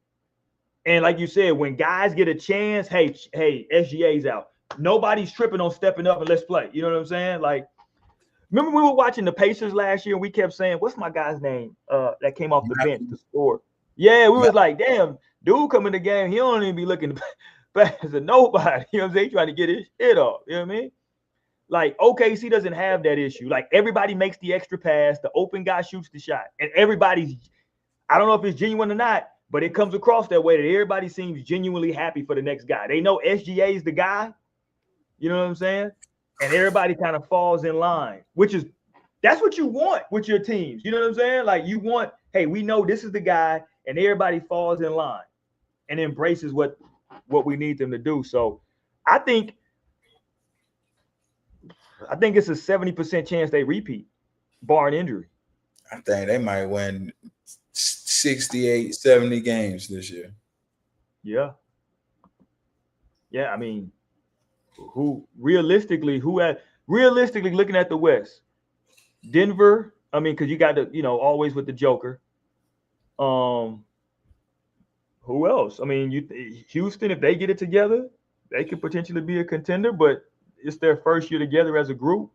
And like you said, when guys get a chance, hey, SGA's out. Nobody's tripping on stepping up and let's play. You know what I'm saying? Like, remember we were watching the Pacers last year and we kept saying, what's my guy's name that came off the bench to score? Yeah, we was like, damn, dude come in the game, he don't even be looking pass to nobody. You know what I'm saying? He trying to get his shit off. You know what I mean? Like OKC doesn't have that issue. Like everybody makes the extra pass, the open guy shoots the shot, and everybody's, I don't know if it's genuine or not, but it comes across that way that everybody seems genuinely happy for the next guy. They know SGA is the guy. You know what I'm saying? And everybody kind of falls in line, that's what you want with your teams. You know what I'm saying? Like you want, hey, we know this is the guy, and everybody falls in line and embraces what we need them to do. So I think it's a 70% chance they repeat, barring injury. I think they might win 68, 70 games this year. Yeah. Yeah, I mean, realistically looking at the West, Denver, I mean, because you got to, always with the Joker. Who else? I mean, Houston, if they get it together, they could potentially be a contender, but it's their first year together as a group.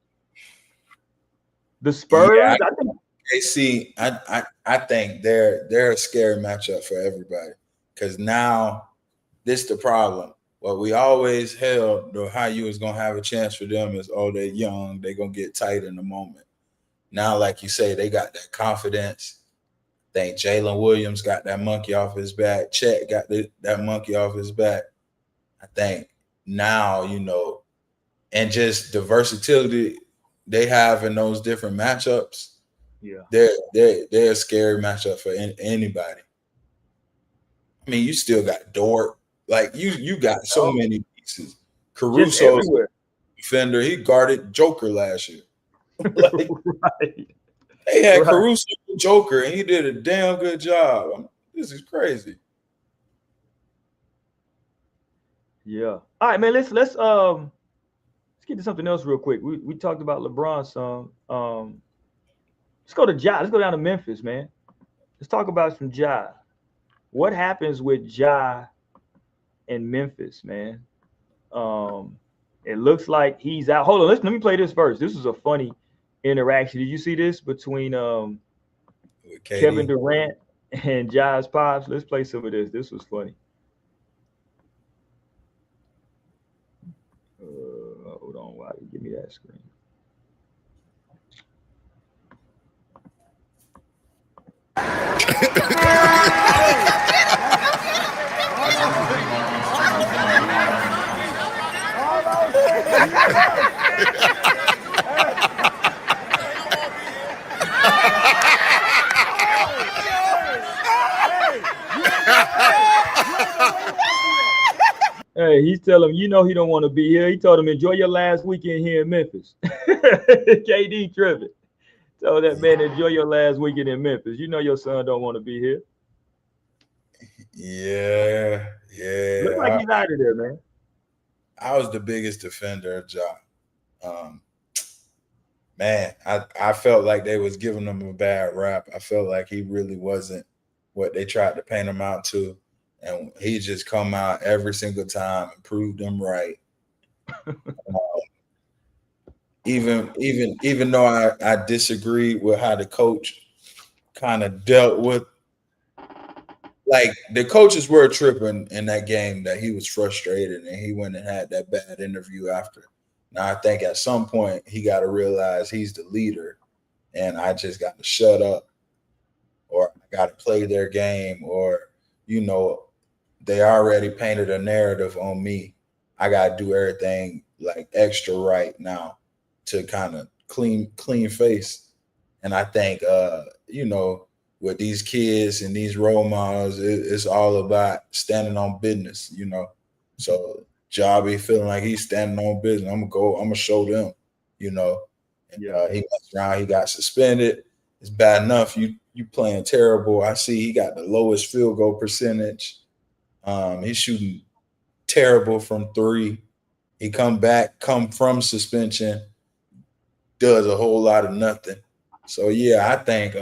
The Spurs, yeah, I think. I think they're a scary matchup for everybody because now this is the problem. What we always held how you was gonna have a chance for them is they're young, they're gonna get tight in the moment. Now, like you say, they got that confidence. I think Jalen Williams got that monkey off his back. Chet got that monkey off his back. I think now, and just the versatility they have in those different matchups. Yeah, they're a scary matchup for anybody. I mean, you still got Dort. Like you got so many pieces. Caruso's defender. He guarded Joker last year. Right. They had Caruso Joker, and he did a damn good job. This is crazy. Yeah. All right, man. Let's get to something else real quick. We talked about LeBron some. Let's go to Ja. Let's go down to Memphis, man. Let's talk about some Ja. What happens with Ja in Memphis, man? It looks like he's out. Hold on, let me play this first. This is a funny interaction. Did you see this between Kevin Durant and Ja's pops? Let's play some of this. This was funny. Hold on, why you give me that screen? Hey, he's telling him, you know, he don't want to be here. He told him, enjoy your last weekend here in Memphis. KD tripping. Told that man, enjoy your last weekend in Memphis. You know your son don't want to be here. Yeah. Look like he's out of there, man. I was the biggest defender of Ja. Man, I felt like they was giving him a bad rap. I felt like he really wasn't what they tried to paint him out to. And he just come out every single time and proved them right. Even though I disagreed with how the coach kind of dealt with, like, the coaches were tripping in that game that he was frustrated and he went and had that bad interview after. Now, I think at some point he got to realize he's the leader and I just got to shut up, or I got to play their game, or, you know, they already painted a narrative on me. I got to do everything like extra right now to kind of clean face. And I think, you know, with these kids and these role models, it's all about standing on business, you know. So Ja be feeling like he's standing on business. I'm gonna show them, you know. And he messed around, he got suspended. It's bad enough you playing terrible. I see he got the lowest field goal percentage. He's shooting terrible from three. He come from suspension, does a whole lot of nothing. So yeah, I think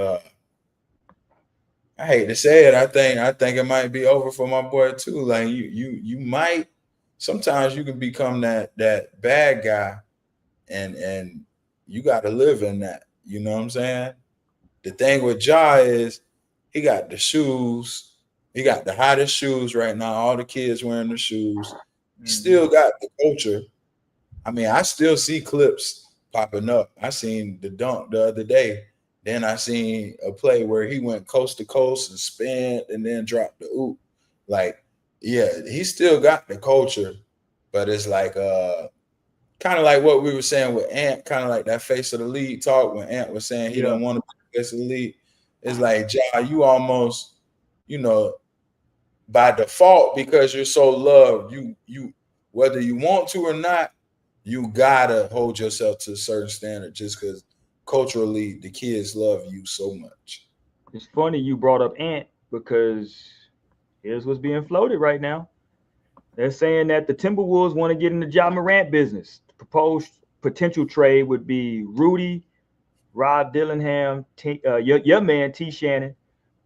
I hate to say it, I think it might be over for my boy too. Like you might, sometimes you can become that bad guy, and you got to live in that. You know what I'm saying? The thing with Ja is he got the shoes. He got the hottest shoes right now. All the kids wearing the shoes. Still got the culture. I mean, I still see clips popping up. I seen the dunk the other day. Then I seen a play where he went coast to coast and spin and then dropped the oop. Like, yeah, he still got the culture, but it's like kind of like what we were saying with Ant, kind of like that face of the league talk when Ant was saying he didn't want to be the face of the league. It's like, Ja, you almost, you know, by default, because you're so loved, you whether you want to or not, you gotta hold yourself to a certain standard just because culturally the kids love you so much. It's funny you brought up Ant because here's what's being floated right now. They're saying that the Timberwolves want to get in the Ja Morant business. The proposed potential trade would be Rudy, Rob Dillingham, your man T. Shannon,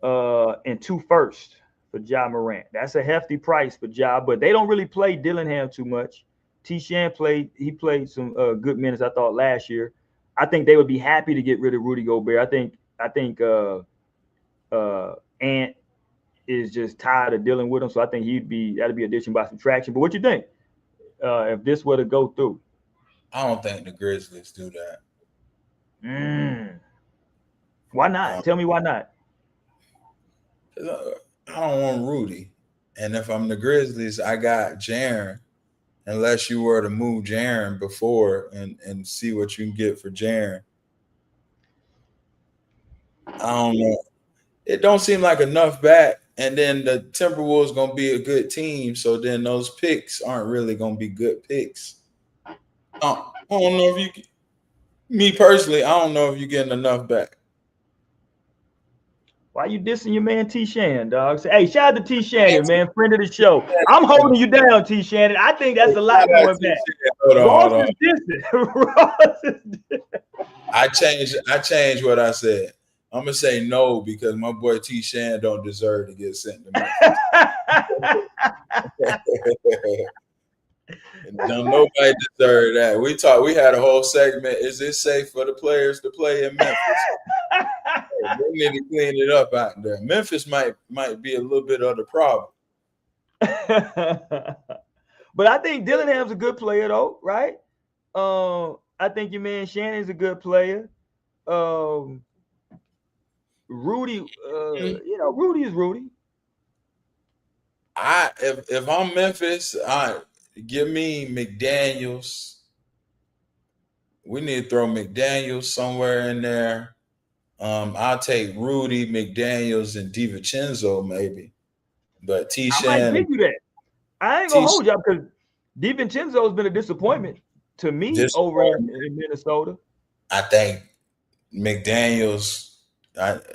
and 2 firsts for Ja Morant. That's a hefty price for Ja, but they don't really play Dillingham too much. T. Shannon played some good minutes, I thought, last year. I think they would be happy to get rid of Rudy Gobert. I think Ant is just tired of dealing with him, so I think that'd be addition by subtraction. But what you think if this were to go through? I don't think the Grizzlies do that. Why not? Tell me why not. I don't want Rudy, and if I'm the Grizzlies, I got Jaren. Unless you were to move Jaren before and see what you can get for Jaren. I don't know. It don't seem like enough back. And then the Timberwolves going to be a good team. So then those picks aren't really going to be good picks. I don't know if me personally, I don't know if you're getting enough back. Why you dissing your man T. Shannon, dog? Say, hey, shout out to T. Shannon, man, friend of the show. I'm holding you down, T. Shannon. I think that's a lot going back. Ross is dissing. Ross is dissing. I changed what I said. I'm gonna say no because my boy T. Shannon don't deserve to get sent to Memphis. Don't nobody deserve that. We had a whole segment. Is it safe for the players to play in Memphis? They need to clean it up out there. Memphis might be a little bit of the problem. But I think Dillingham's a good player, though, right? I think your man Shannon's a good player. Um, Rudy, Rudy is Rudy. If I'm Memphis, give me McDaniels. We need to throw McDaniels somewhere in there. I'll take Rudy, McDaniels, and DiVincenzo maybe. But I might T-Shan, give you that. I ain't gonna T hold you because DiVincenzo's been a disappointment to me over disappointment. in Minnesota. I think McDaniels,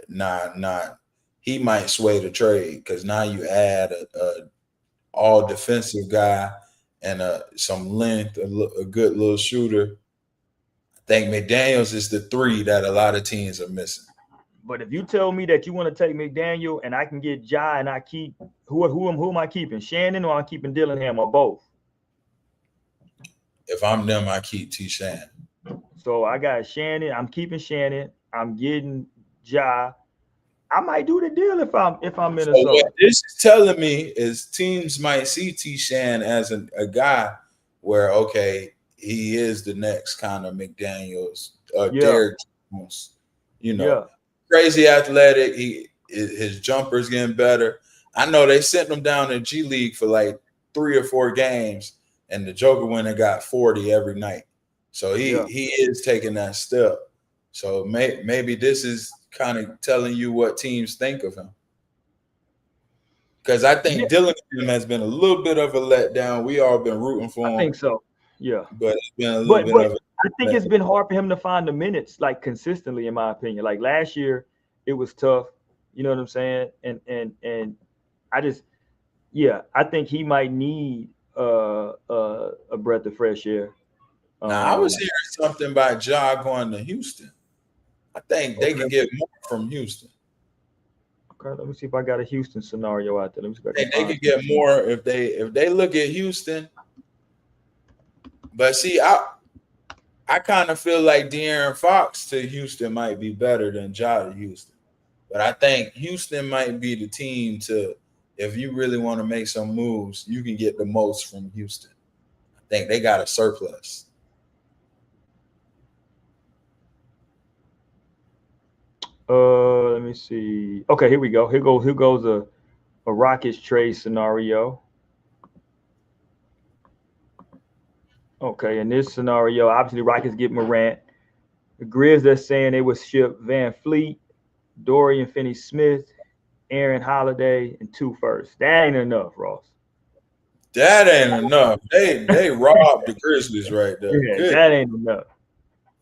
not he might sway the trade because now you add a all defensive guy and some length, a good little shooter. I think McDaniels is the 3 that a lot of teams are missing. But if you tell me that you want to take McDaniel and I can get Ja and I keep who am I keeping? Shannon or I'm keeping Dillingham or both? If I'm them, I keep T-Shan. So I got Shannon. I'm keeping Shannon. I'm getting Ja. I might do the deal if I'm So Minnesota. what this is telling me is teams might see T-Shan as a guy where, okay, he is the next kind of McDaniels or Derrick Jones, Yeah. crazy athletic. His jumper's getting better. I know they sent him down in G League for like 3 or 4 games, and the Joker went and got 40 every night. So he is taking that step. So maybe this is kind of telling you what teams think of him. Because I think Dillingham has been a little bit of a letdown. We all been rooting for him. I think so. Yeah. But it's been a little bit of a I think it's been hard for him to find the minutes like consistently, in my opinion. Like last year, it was tough. You know what I'm saying? And I just I think he might need a breath of fresh air. Now I was hearing something about Ja going to Houston. I think they can get more from Houston. Okay, let me see if I got a Houston scenario out there. Let me see if I can They could get more if they look at Houston. But see, I kind of feel like De'Aaron Fox to Houston might be better than Ja to Houston. But I think Houston might be the team to, if you really want to make some moves, you can get the most from Houston. I think they got a surplus. Let me see. Okay, here we go. Here goes a Rockets trade scenario. Okay, in this scenario, obviously Rockets get Morant. The Grizz are saying they would ship Van Fleet, Dorian Finney-Smith, Aaron Holiday, and 2 firsts. That ain't enough, Ross. That ain't enough. They robbed the Grizzlies right there. Yeah, Good. that ain't enough.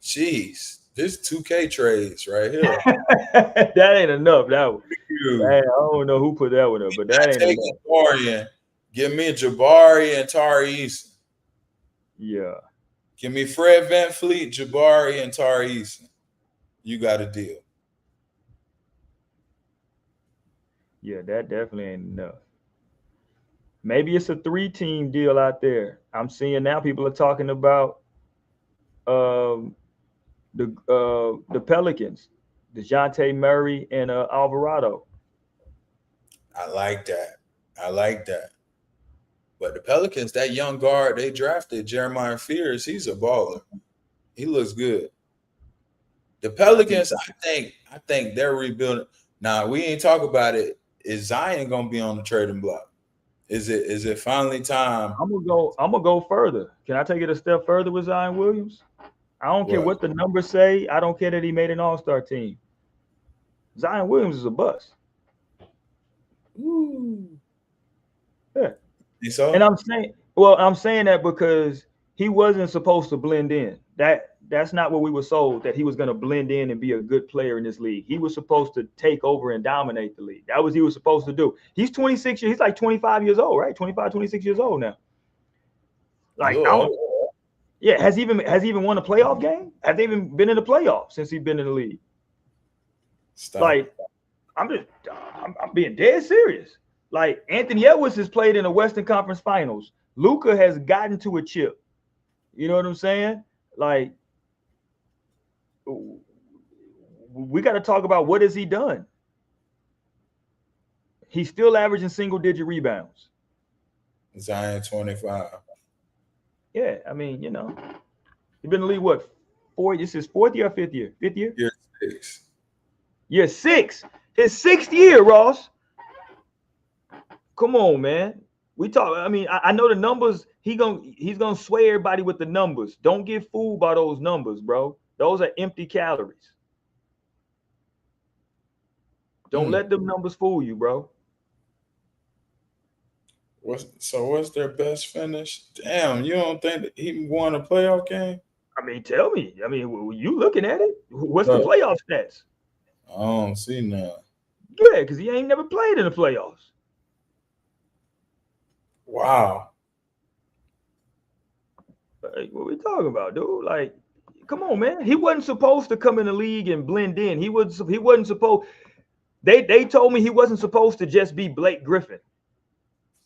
Jeez, this 2K trades right here. That ain't enough. I don't know who put that one up, but that ain't enough. Dorian, give me Jabari and Tari Eason. Yeah. Give me Fred VanVleet, Jabari, and Tari Eason. You got a deal. Yeah, that definitely ain't enough. Maybe it's a 3-team deal out there. I'm seeing now people are talking about the Pelicans, DeJounte Murray and Alvarado. I like that. But the Pelicans, that young guard they drafted, Jeremiah Fears, he's a baller. He looks good. The Pelicans, I think they're rebuilding. Now we ain't talk about it. Is Zion gonna be on the trading block? Is it finally time? I'm gonna go further. Can I take it a step further with Zion Williams? I don't care what the numbers say. I don't care that he made an all-star team. Zion Williams is a bust. Ooh. Yeah. So? And I'm saying that because he wasn't supposed to blend in. That's not what we were sold, that he was going to blend in and be a good player in this league. He was supposed to take over and dominate the league. That was what he was supposed to do. He's 26 years. He's like 25 years old, right? 25, 26 years old now. Like, has he even won a playoff game? Has he even been in the playoffs since he's been in the league? Stop. Like, I'm being dead serious. Like, Anthony Edwards has played in the Western Conference Finals. Luka has gotten to a chip. You know what I'm saying? Like, we got to talk about what has he done. He's still averaging single-digit rebounds. Zion 25. Yeah, I mean, He been in the league what? 4? This is 4th year or 5th year? 5th year? Year 6. Year 6. His 6th year, Ross. Come on, man. We talk. I mean, I know the numbers. He's gonna sway everybody with the numbers. Don't get fooled by those numbers, bro. Those are empty calories. Don't let them numbers fool you, bro. What's their best finish? Damn, you don't think that he won a playoff game? I mean, tell me. I mean, you looking at it? What's the playoff stats? I don't see none. Yeah, because he ain't never played in the playoffs. Wow. Like, what we talking about, dude? Like, come on, man. He wasn't supposed to come in the league and blend in. He wasn't supposed. They told me he wasn't supposed to just be Blake Griffin.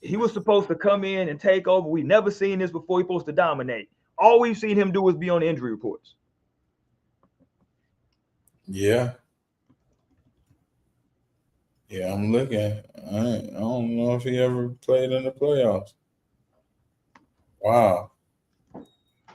He was supposed to come in and take over. We never seen this before. He's supposed to dominate. All we've seen him do is be on the injury reports. Yeah. Yeah, I'm looking. I don't know if he ever played in the playoffs. Wow.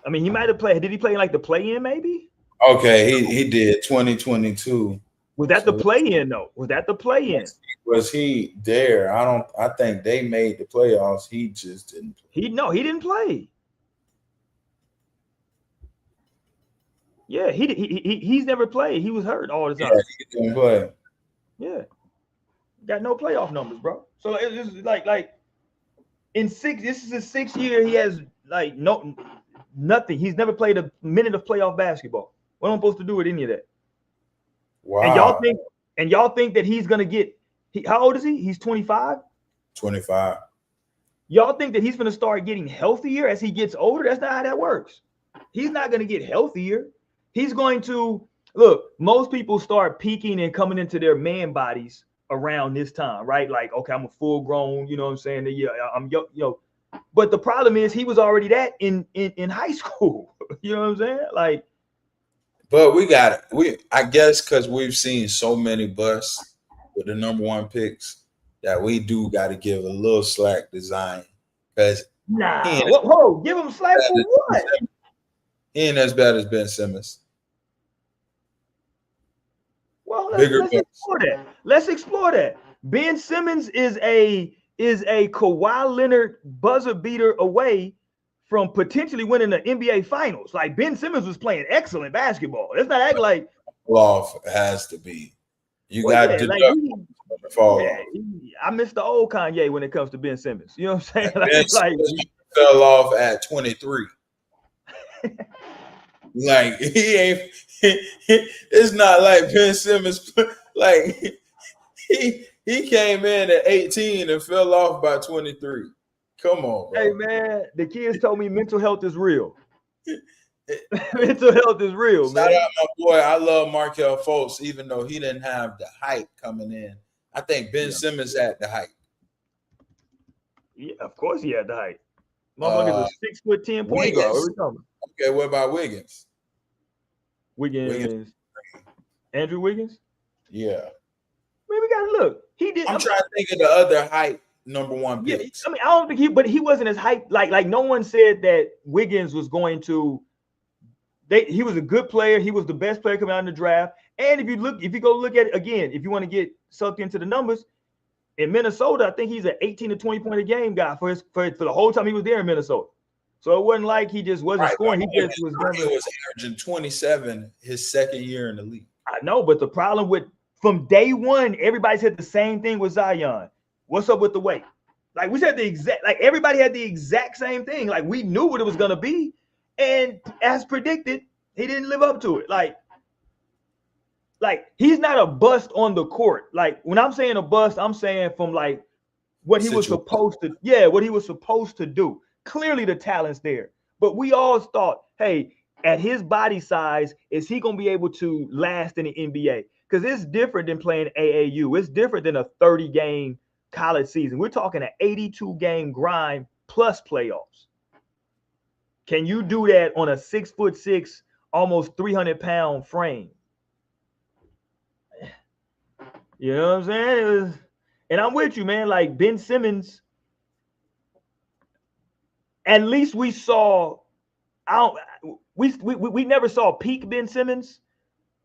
I mean, he might have played. Did he play like the play-in maybe? Okay, he did 2022. Was that the play-in though? Was that the play-in? Was he there? I think they made the playoffs. He just didn't play. He didn't play. Yeah, he's never played. He was hurt all the time. Yeah, he didn't play. Yeah. Got no playoff numbers, bro. So it's like in 6, this is his 6th year. He has like nothing. He's never played a minute of playoff basketball. What am I supposed to do with any of that? Wow. And y'all think that he's gonna get how old is he? He's 25? 25. Y'all think that he's gonna start getting healthier as he gets older? That's not how that works. He's not gonna get healthier. He's going to look, most people start peaking and coming into their man bodies around this time, right? Like, okay, I'm a full grown, you know what I'm saying? Yeah, I'm but the problem is he was already that in high school. You know what I'm saying? Like, but I guess because we've seen so many busts with the number 1 picks that we do got to give a little slack to Zion. Because give him slack for what? He ain't as bad as Ben Simmons. Well, let's explore that. Let's explore that. Ben Simmons is a Kawhi Leonard buzzer beater away from potentially winning the NBA Finals. Like, Ben Simmons was playing excellent basketball. Let's not act like off has to be. You got to fall off. I miss the old Kanye when it comes to Ben Simmons. You know what I'm saying? Like fell off at 23. Like he ain't. It's not like Ben Simmons. Like he came in at 18 and fell off by 23. Come on, bro. Hey man, the kids told me mental health is real. Mental health is real, man. Shout out my boy. I love Markelle Fultz, even though he didn't have the height coming in. I think Ben Simmons had the height. Yeah, of course he had the height. Motherfucker's a 6'10" point guard. What are we talking about? Okay, what about Wiggins? Wiggins. Andrew Wiggins? Yeah. Man, we gotta look. He did. I'm trying to think of the other height number 1 picks. I mean, I don't think he wasn't as hyped. Like no one said that Wiggins was going to. He was a good player. He was the best player coming out in the draft. And if you go look at it again, if you want to get sucked into the numbers, in Minnesota, I think he's an 18 to 20 point a game guy for the whole time he was there in Minnesota. So it wasn't like he just wasn't scoring. He just was averaging 27 his second year in the league. I know, but the problem with from day one, everybody said the same thing with Zion. What's up with the weight? Like we said everybody had the exact same thing. Like we knew what it was gonna be, and as predicted, he didn't live up to it. Like he's not a bust on the court. Like when I'm saying a bust, I'm saying from like what he was supposed to, what he was supposed to do. Clearly the talent's there, but we all thought, hey, at his body size, is he going to be able to last in the NBA? Because it's different than playing AAU. It's different than a 30-game college season. We're talking an 82-game grind plus playoffs. Can you do that on a 6'6", almost 300-pound frame? You know what I'm saying? And I'm with you, man. Like Ben Simmons, at least we saw. we never saw peak Ben Simmons,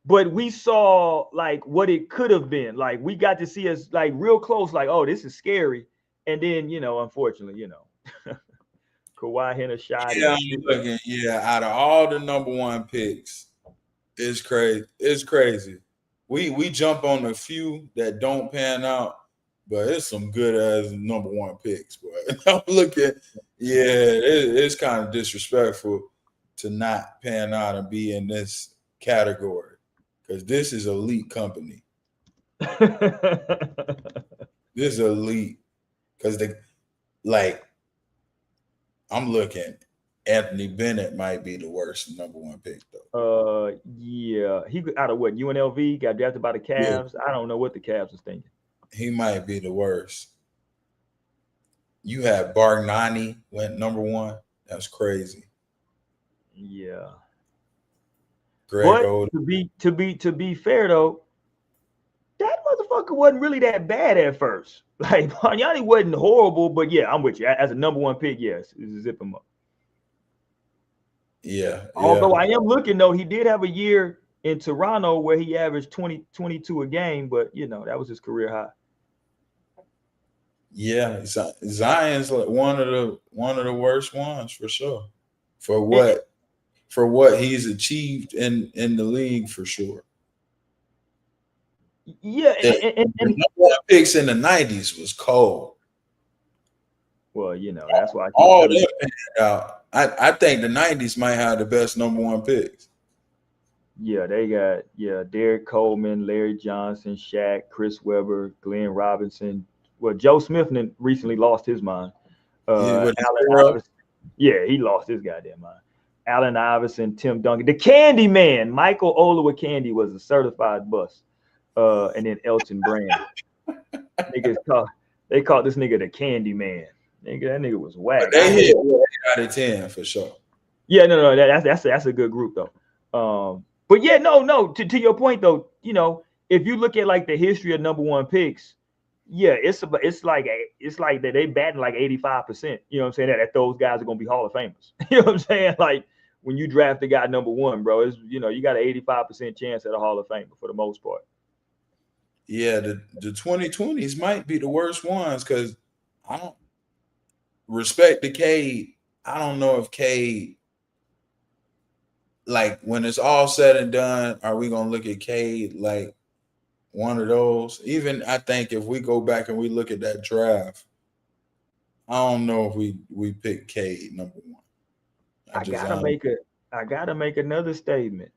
but we saw like what it could have been. Like we got to see us like real close, like, oh, this is scary. And then, unfortunately, Kawhi hit a shot. Yeah, I'm looking. Yeah, out of all the number one picks, it's crazy. It's crazy. We jump on a few that don't pan out, but it's some good as number one picks. But I'm looking, it's kind of disrespectful to not pan out and be in this category because this is elite company. This is elite because I'm looking. Anthony Bennett might be the worst number one pick though. Yeah, he out of what, UNLV, got drafted by the Cavs. Yeah. I don't know what the Cavs was thinking. He might be the worst. You had Bargnani went number one. That's crazy. Yeah. Greg but to be fair though, that motherfucker wasn't really that bad at first. Like Bargnani wasn't horrible, but yeah, I'm with you. As a number one pick, yes, zip him up. Yeah. Although I am looking though, he did have a year in Toronto where he averaged 22 a game, but that was his career high. Yeah, Zion's like one of the worst ones for sure. For what he's achieved in the league for sure. Yeah, and the number one picks in the 90s was cold. Well, that's why all them out. I think the 90s might have the best number one picks. Yeah, they got Derek Coleman, Larry Johnson, Shaq, Chris Webber, Glenn Robinson. Well, Joe Smith recently lost his mind. Allen Iverson. Yeah, he lost his goddamn mind. Allen Iverson, Tim Duncan, the Candy Man, Michael Olowokandi was a certified bust. And then Elton Brand. They called this nigga the Candy Man. Nigga, that nigga was whack. They hit 8 out of 10 for sure. Yeah, no, that's a good group though. But yeah, no. To your point though, if you look at like the history of number one picks, yeah, it's like that they batting like 85%. You know what I'm saying? That those guys are gonna be Hall of Famers. You know what I'm saying? Like when you draft the guy number one, bro, it's you got an 85% chance at a Hall of Famer for the most part. Yeah, the 2020s might be the worst ones because I don't respect the Cade. I don't know if Cade, like when it's all said and done, are we gonna look at Cade like one of those? Even I think if we go back and we look at that draft, I don't know if we pick Cade number one. I gotta make another statement.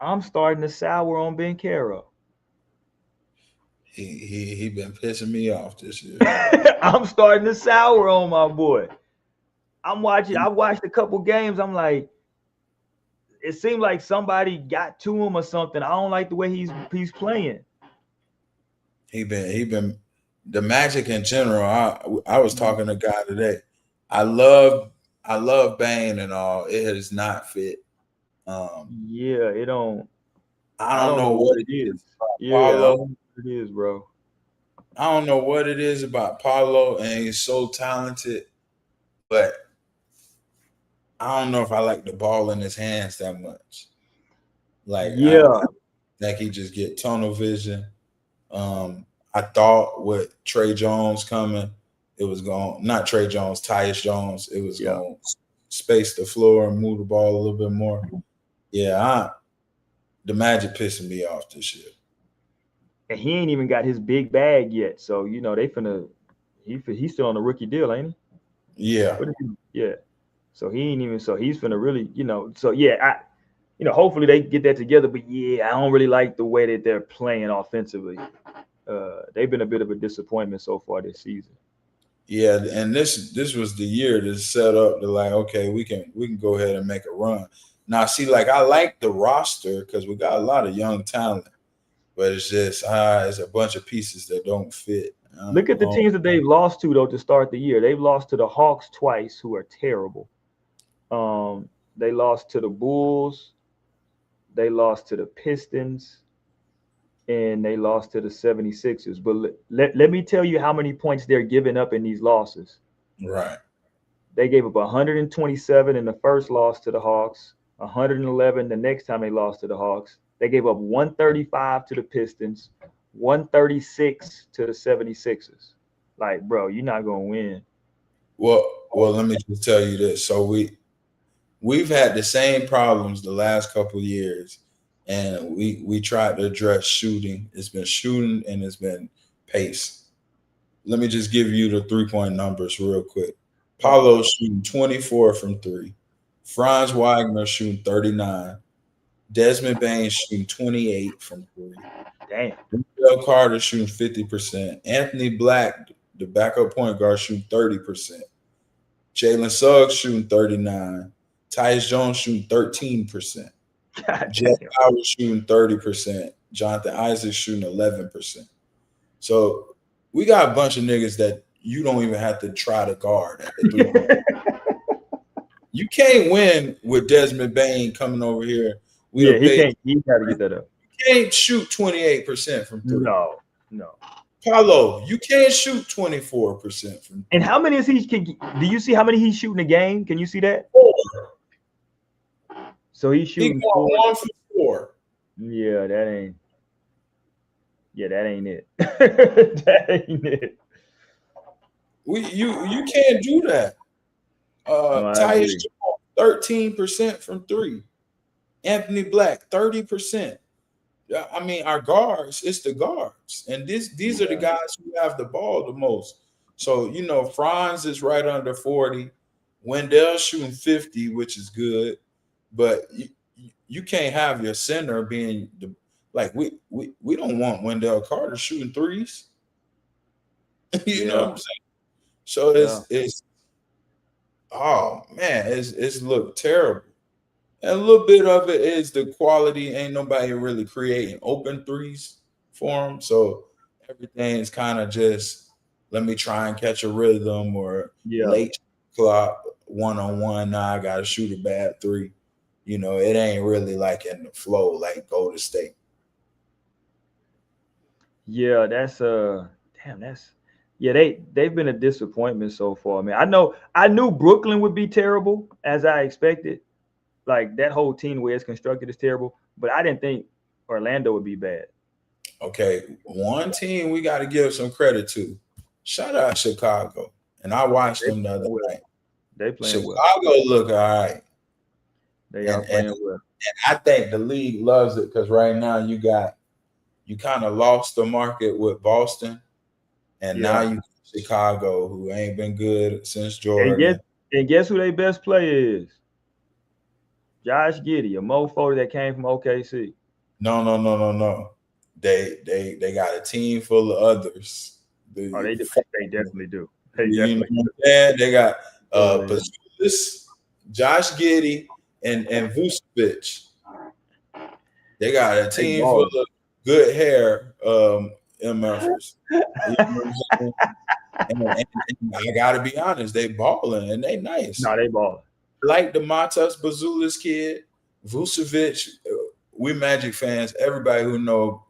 I'm starting to sour on Ben Caro. He been pissing me off this year. I'm starting to sour on my boy. I watched a couple games. I'm like, it seemed like somebody got to him or something. I don't like the way he's playing. He been the Magic in general. I was talking to a guy today. I love Bane and all. It has not fit. Yeah, it don't. I don't know what it is. Yeah, it is, bro. I don't know what it is about Paulo, and he's so talented, but I don't know if I like the ball in his hands that much. Like, I think he just get tunnel vision. I thought with Trey Jones coming, it was going not Trey Jones, Tyus Jones. It was going to space the floor and move the ball a little bit more. Yeah, the Magic pissing me off this year. And he ain't even got his big bag yet. So, they he's still on a rookie deal, ain't he? Yeah. Yeah. So he ain't even, so he's finna really, so yeah, hopefully they get that together. But yeah, I don't really like the way that they're playing offensively. They've been a bit of a disappointment so far this season. Yeah, and this was the year to set up to like, okay, we can go ahead and make a run. Now, see, like I like the roster because we got a lot of young talent. But it's just it's a bunch of pieces that don't fit. Look at the teams that they've lost to, though, to start the year. They've lost to the Hawks twice, who are terrible. They lost to the Bulls. They lost to the Pistons. And they lost to the 76ers. But let me tell you how many points they're giving up in these losses. Right. They gave up 127 in the first loss to the Hawks, 111 the next time they lost to the Hawks. They gave up 135 to the Pistons, 136 to the 76ers. Like, bro, you're not gonna win. Well, let me just tell you this. So we've had the same problems the last couple of years, and we tried to address shooting. It's been shooting and it's been pace. Let me just give you the 3-point numbers real quick. Paulo shooting 24 from 3. Franz Wagner shooting 39. Desmond Bain shooting 28 from 3. Damn. Wendell Carter shooting 50%. Anthony Black, the backup point guard, shooting 30%. Jalen Suggs shooting 39. Tyus Jones shooting 13%. Jeff Howard shooting 30%. Jonathan Isaac shooting 11%. So we got a bunch of niggas that you don't even have to try to guard at the 3-point. You can't win with Desmond Bain coming over here. He can't. He got to get that up. You can't shoot 28% from 3. No. Paulo, you can't shoot 24% from 3. And how many is he? Do you see how many he's shooting a game? Can you see that? 4. So he's shooting 1 for 4. Yeah, that ain't. Yeah, that ain't it. That ain't it. You can't do that. Tyus Jones, 13% from 3. Anthony Black, 30%. I mean, our guards, it's the guards. And these are the guys who have the ball the most. So, Franz is right under 40. Wendell's shooting 50, which is good. But you can't have your center being we don't want Wendell Carter shooting threes. You know what I'm saying? So it's oh man, it's looked terrible. And a little bit of it is the quality. Ain't nobody really creating open threes for them. So everything is kind of just let me try and catch a rhythm or late clock 1-on-1. Now I gotta shoot a bad 3. It ain't really like in the flow like Golden State. Yeah, they've been a disappointment so far. I mean, I knew Brooklyn would be terrible as I expected. Like that whole team where it's constructed is terrible, but I didn't think Orlando would be bad. Okay, one team we got to give some credit to. Shout out Chicago, and I watched them the other night. They playing well. Chicago look all right. They are playing well, and I think the league loves it because right now you kind of lost the market with Boston, and now you got Chicago, who ain't been good since Jordan. And guess who their best player is? Josh Giddey, a mofo that came from OKC. No. They got a team full of others. They definitely do. They got Pazulis, Josh Giddey, and Vucevic. They got a team full of good hair in Memphis. And I gotta be honest, they balling and they nice. No, they balling. Like the Matas Bazulis kid, Vucevic, we Magic fans, anybody who know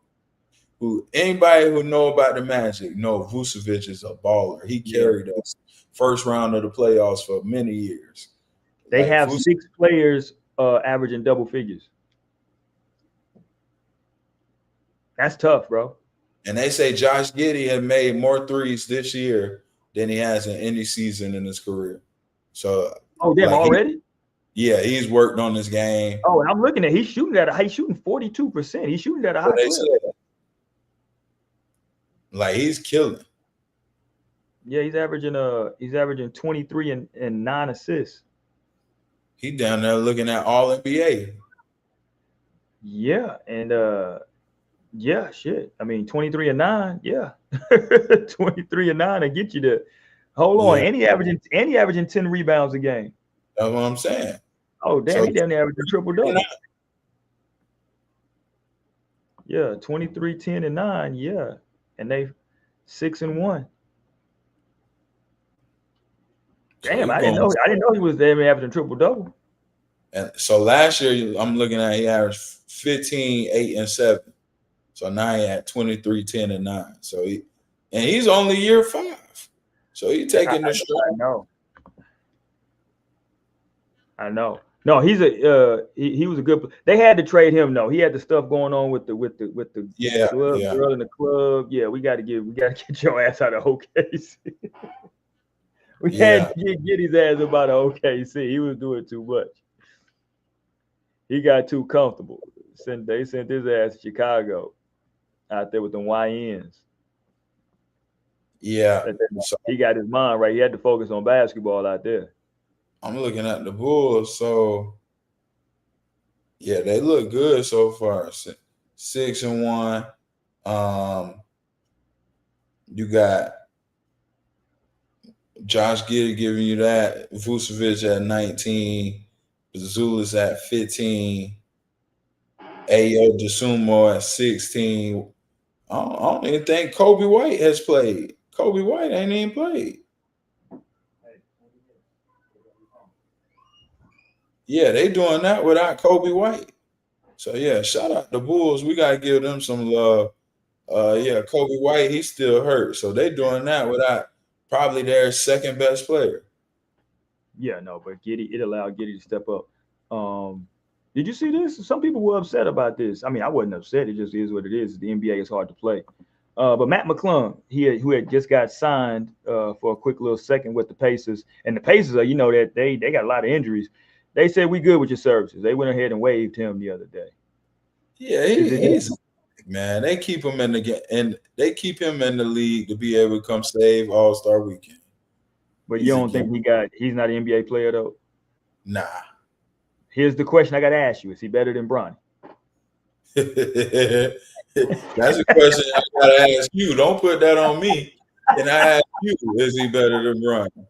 about the Magic know Vucevic is a baller. He carried us first round of the playoffs for many years. They have 6 players averaging double figures. That's tough, bro. And they say Josh Giddey had made more threes this year than he has in any season in his career. So already? He's worked on his game. Oh, and I'm looking at he's shooting 42%. He's shooting at a high clip. Like he's killing. Yeah, he's averaging 23 and 9 assists. He down there looking at all NBA. Yeah, and shit. I mean, 23 and 9, 23 and 9 to get you to hold on. And he averaging 10 rebounds a game. That's what I'm saying. Oh, damn, he down there averaging triple-double. Yeah, 23, 10, and 9, yeah. And they 6 and 1. Damn, I didn't know he was there averaging triple-double. And so last year, I'm looking at he averaged 15, 8, and 7. So now he at 23, 10, and 9. So he's only year 5. So he's taking the shot. I know. No, he was a good. They had to trade him. No, he had the stuff going on with the Yeah, club yeah, girl in the club. Yeah, we got to get your ass out of OKC. We had yeah, to get his ass about OKC. He was doing too much. He got too comfortable. They sent his ass to Chicago out there with them YNs. yeah. So He got his mind right. He had to focus on basketball out there. I'm looking at the Bulls. So yeah, they look good so far. 6-1. You got Josh Giddey giving you that. Vucevic at 19. Zulis at 15. Ayo DeSumo at 16. I don't even think Kobe White has played. Kobe White ain't even played. Yeah, they doing that without Kobe White. So yeah, shout out the Bulls. We gotta give them some love. Yeah, Kobe White, he's still hurt. So they doing that without probably their second best player. Yeah, no, but it allowed Giddey to step up. Did you see this? Some people were upset about this. I mean, I wasn't upset. It just is what it is. The NBA is hard to play. But Matt McClung, who had just got signed for a quick little second with the Pacers, and the Pacers are, that they got a lot of injuries. They said we good with your services. They went ahead and waived him the other day. Yeah, he's man. They keep him in the and they keep him in the league to be able to come save All-Star Weekend. But you don't think he's not an NBA player though? Nah. Here's the question I got to ask you: is he better than Bronny? That's a question I gotta ask you. Don't put that on me. And I ask you, is he better than Bronny?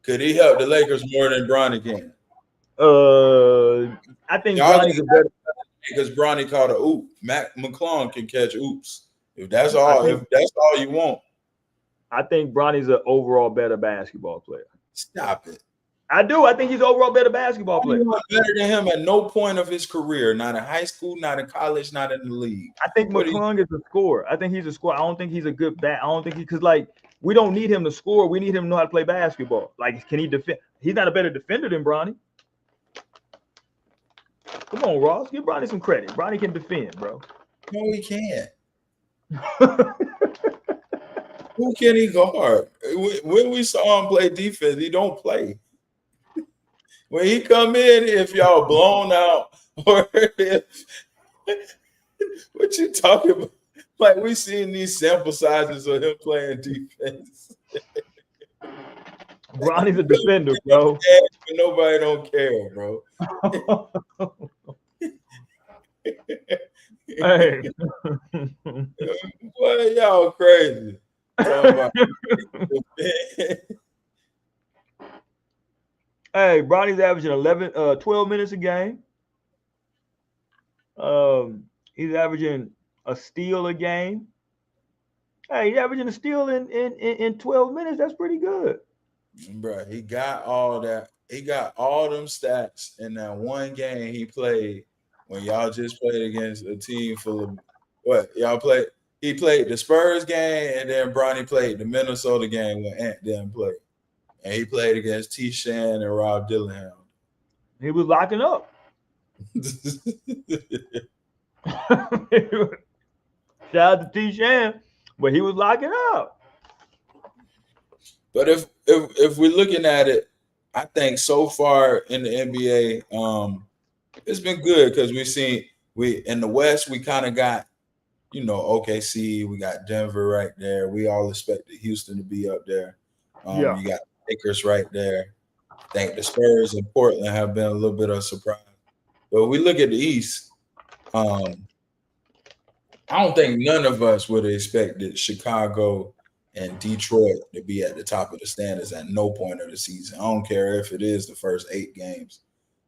Could he help the Lakers more than Bronny can? I think Bronny's a better because Bronny caught a oop. Matt McClung can catch oops. If that's all you want. I think Bronny's an overall better basketball player. Stop it. I do. I think he's an overall better basketball player. Better than him at no point of his career, not in high school, not in college, not in the league. I think McClung is a scorer. I think he's a scorer. I don't think he's a good bat. I don't think because we don't need him to score. We need him to know how to play basketball. Like, can he defend? He's not a better defender than Bronny. Come on, Ross. Give Bronny some credit. Bronny can defend, bro. No, he can't. Who can he guard? When we saw him play defense, he don't play. When he come in, if y'all blown out, or if what you talking about? Like we seen these sample sizes of him playing defense. Bronny's a defender, bro. Nobody don't care, bro. Hey, boy, y'all crazy. Hey, Bronny's averaging 12 minutes a game. He's averaging a steal a game. Hey, he's averaging a steal in 12 minutes. That's pretty good. Bro, he got all that. He got all them stats in that one game he played when y'all just played against a team full of what? Y'all played. He played the Spurs game, and then Bronny played the Minnesota game when Ant didn't play. And he played against T. Shan and Rob Dillingham. He was locking up. Shout out to T. Shan, but he was locking up. But if we're looking at it, I think so far in the NBA, it's been good because we in the West we kind of got, OKC, we got Denver right there. We all expected Houston to be up there. Yeah. You got Lakers right there. I think the Spurs and Portland have been a little bit of a surprise. But we look at the East. I don't think none of us would have expected Chicago and Detroit to be at the top of the standings at no point of the season. I don't care if it is the first 8 games.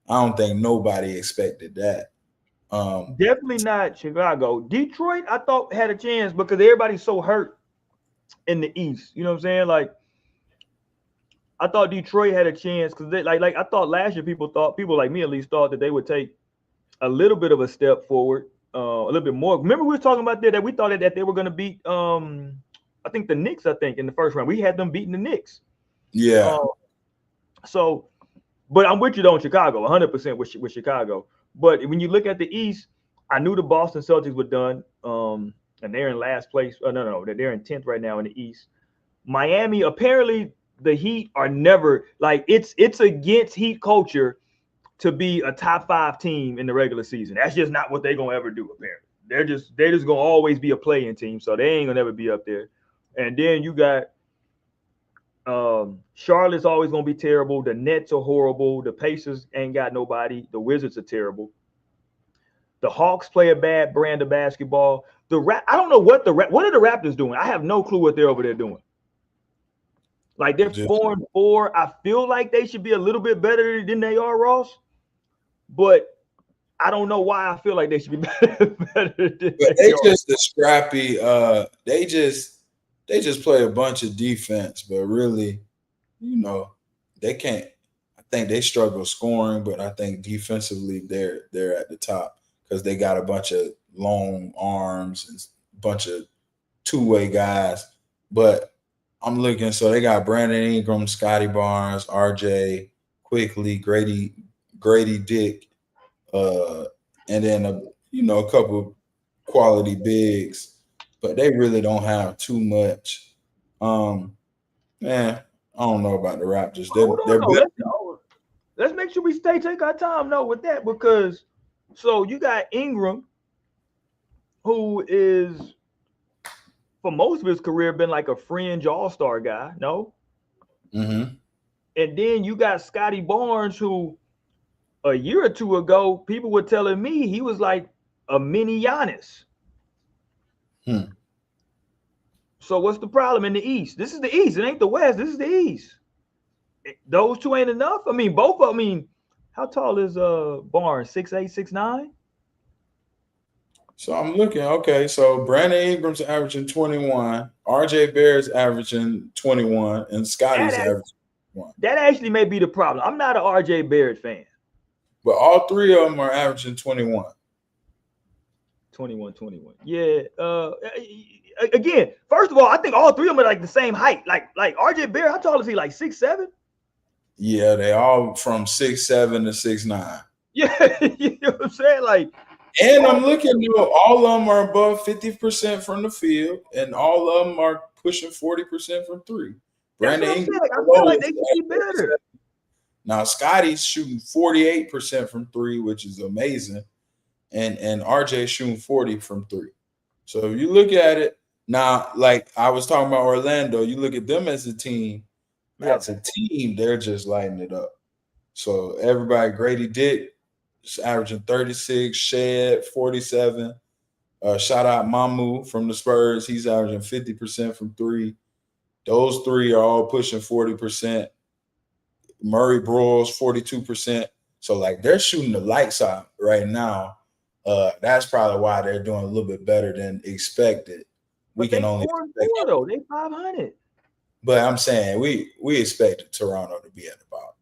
I don't think nobody expected that. Definitely not Chicago. Detroit, I thought had a chance because everybody's so hurt in the East. You know what I'm saying? Like, I thought Detroit had a chance because they like I thought last year people like me at least thought that they would take a little bit of a step forward, a little bit more. Remember we were talking about that we thought that they were going to beat I think the Knicks. I think in the first round we had them beating the Knicks. Yeah. So But I'm with you though in Chicago, 100% with Chicago. But when you look at the East, I knew the Boston Celtics were done, and they're in last place. No, they're in 10th right now in the East. Miami, apparently the Heat are never like it's against Heat culture to be a top 5 team in the regular season. That's just not what they're gonna ever do. Apparently, they're just gonna always be a playing team, so they ain't gonna ever be up there. And then you got Charlotte's always gonna be terrible. The Nets are horrible. The Pacers ain't got nobody. The Wizards are terrible. The Hawks play a bad brand of basketball. I don't know what what are the Raptors doing? I have no clue what they're over there doing. Like they're 4-4. I feel like they should be a little bit better than they are, Ross. But I don't know why I feel like they should be better than they just a scrappy. They just play a bunch of defense, but really, they can't. I think they struggle scoring, but I think defensively they're at the top because they got a bunch of long arms and a bunch of two-way guys. But I'm looking, so they got Brandon Ingram, Scotty Barnes, RJ, Quickly, Grady Dick, and then a couple quality bigs, but they really don't have too much. Man, I don't know about the Raptors. Let's make sure we take our time with that, because so you got Ingram, who is for most of his career been like a fringe all-star guy, no? Mm-hmm. And then you got Scotty Barnes, who a year or two ago, people were telling me he was like a mini Giannis. So what's the problem in the East? This is the East. It ain't the West. This is the East. Those two ain't enough. I mean, both of them. I mean, how tall is Barnes? 6'8", 6'9"? So I'm looking. Okay, so Brandon Ingram's averaging 21, RJ Barrett's averaging 21, and Scotty's averaging 21. That actually may be the problem. I'm not an RJ Barrett fan. But all three of them are averaging 21. 21. Yeah. Again, first of all, I think all three of them are like the same height. Like RJ Barrett, how tall is he? Like 6'7"? Yeah, they all from 6'7" to 6'9". Yeah, you know what I'm saying? Like, and I'm looking, all of them are above 50% from the field, and all of them are pushing 40% from three. Brandon Ingram, I feel like they could be better. Now Scotty's shooting 48% from three, which is amazing, and RJ shooting 40 from three. So if you look at it now, like I was talking about Orlando, you look at them as a team. As a team, they're just lighting it up. So everybody, Grady Dick is averaging 36, Shed 47. Shout out Mamu from the Spurs. He's averaging 50% from three. Those three are all pushing 40%. Murray Broyles 42%. So like they're shooting the lights out right now. That's probably why they're doing a little bit better than expected. We can only 4-4 though. They 500. But I'm saying we expected Toronto to be at the bottom.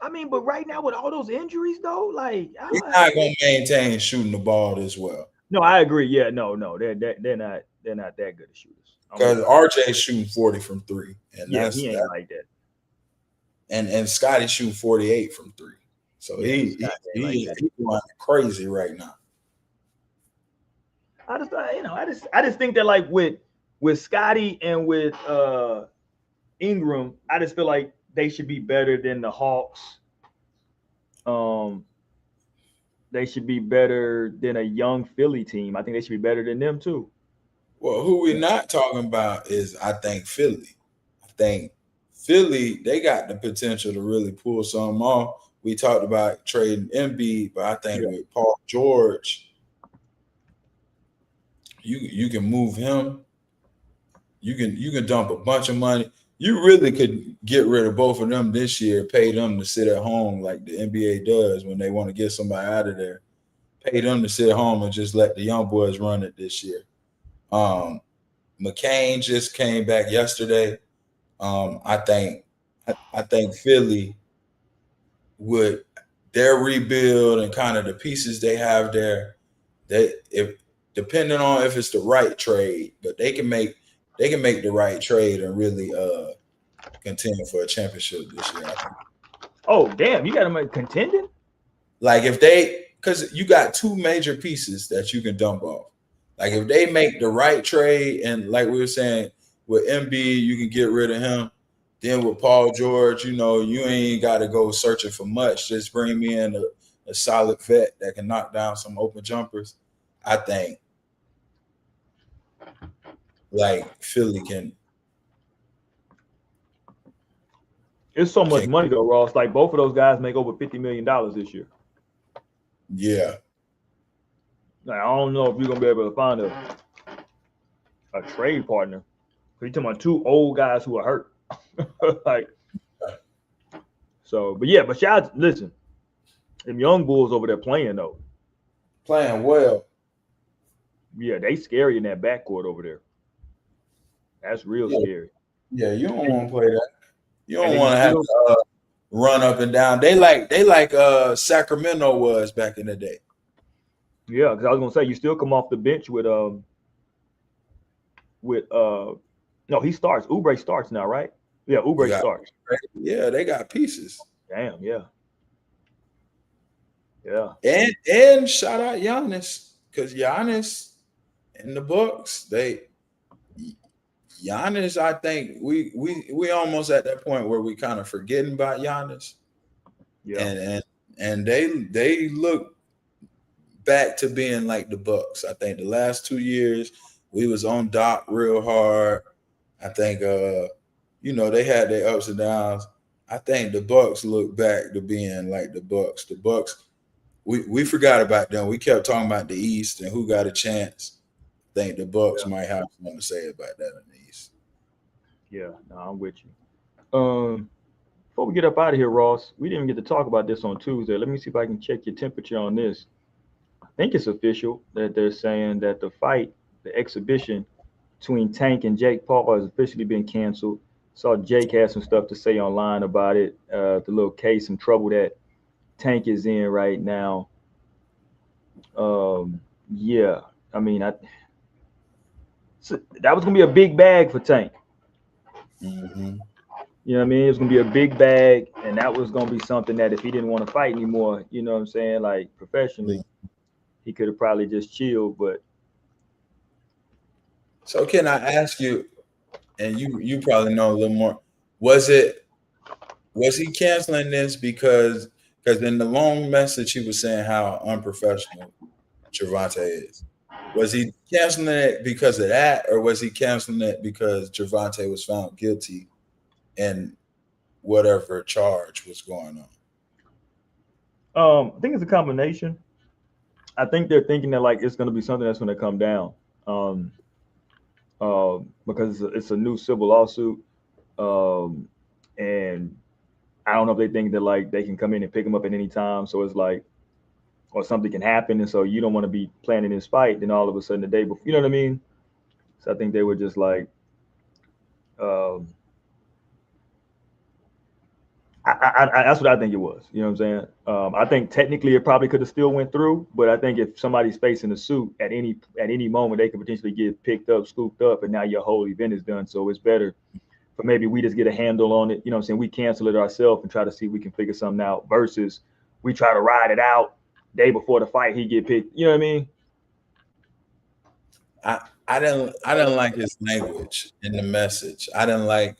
I mean, but right now with all those injuries though, like he's not gonna maintain shooting the ball as well. No, I agree. Yeah, no, they're not that good of shooters. Because RJ's shooting 40 from three, and he ain't like that. And Scotty's shooting 48 from three, so he's going crazy right now. I just think that like with Scotty and with Ingram, I just feel like they should be better than the Hawks. They should be better than a young Philly team. I think they should be better than them too. Well, who we're not talking about is, I think, Philly. I think Philly, they got the potential to really pull something off. We talked about trading Embiid, but I think with Paul George, you can move him. You can dump a bunch of money. You really could get rid of both of them this year, pay them to sit at home like the NBA does when they want to get somebody out of there. Pay them to sit home and just let the young boys run it this year. McCain just came back yesterday. I think Philly would their rebuild and kind of the pieces they have there, if depending on if it's the right trade, but they can make the right trade and really contend for a championship this year, I think. Oh, damn, you got them contending? Like if they, because you got two major pieces that you can dump off. Like if they make the right trade, and like we were saying with MB, you can get rid of him. Then with Paul George, you know, you ain't got to go searching for much. Just bring me in a solid vet that can knock down some open jumpers. I think like Philly can. It's so much money though, Ross. Like both of those guys make over $50 million this year. Yeah. Like, I don't know if you're gonna be able to find a trade partner. You're talking about two old guys who are hurt. Like, so, but yeah, but shout, listen, them young bulls over there playing though. Playing well. Yeah, they scary in that backcourt over there. That's real scary. Yeah, you don't want to play that. You don't want to have to run up and down. They like Sacramento was back in the day. Yeah, because I was gonna say you still come off the bench with no, he starts. Oubre starts now, right? Yeah, Oubre starts. Yeah, they got pieces. Damn, yeah. Yeah. And shout out Giannis, because Giannis in the Bucks, Giannis, I think we almost at that point where we kind of forgetting about Giannis. Yeah. And they look back to being like the Bucks. I think the last 2 years we was on Doc real hard. I think you know, they had their ups and downs. I think the Bucks look back to being like the Bucks. The Bucks, we forgot about them. We kept talking about the East and who got a chance. I think the Bucks might have something to say about that in the East. Yeah, no, I'm with you. Before we get up out of here, Ross, we didn't get to talk about this on Tuesday. Let me see if I can check your temperature on this. I think it's official that they're saying that the fight, the exhibition between Tank and Jake Paul has officially been canceled. Saw Jake had some stuff to say online about it, the little case and trouble that Tank is in right now. Yeah, I mean, so that was gonna be a big bag for Tank. Mm-hmm. You know what I mean? It was gonna be a big bag, and that was gonna be something that if he didn't want to fight anymore, you know what I'm saying, like professionally, he could have probably just chilled. But so can I ask you, and you probably know a little more, was he canceling this because in the long message he was saying how unprofessional Gervonta is? Was he canceling it because of that, or was he canceling it because Gervonta was found guilty in whatever charge was going on? I think it's a combination. I think they're thinking that like it's going to be something that's going to come down because it's a new civil lawsuit, and I don't know if they think that like they can come in and pick him up at any time. So it's like, or something can happen, and so you don't want to be planning this fight. Then all of a sudden the day before, you know what I mean? So I think they were just like, that's what I think it was. You know what I'm saying? I think technically it probably could have still went through, but I think if somebody's facing a suit at any moment, they could potentially get picked up, scooped up, and now your whole event is done. So it's better for maybe we just get a handle on it. You know what I'm saying? We cancel it ourselves and try to see if we can figure something out versus we try to ride it out. Day before the fight, he get picked. You know what I mean? I didn't like his language in the message. I didn't like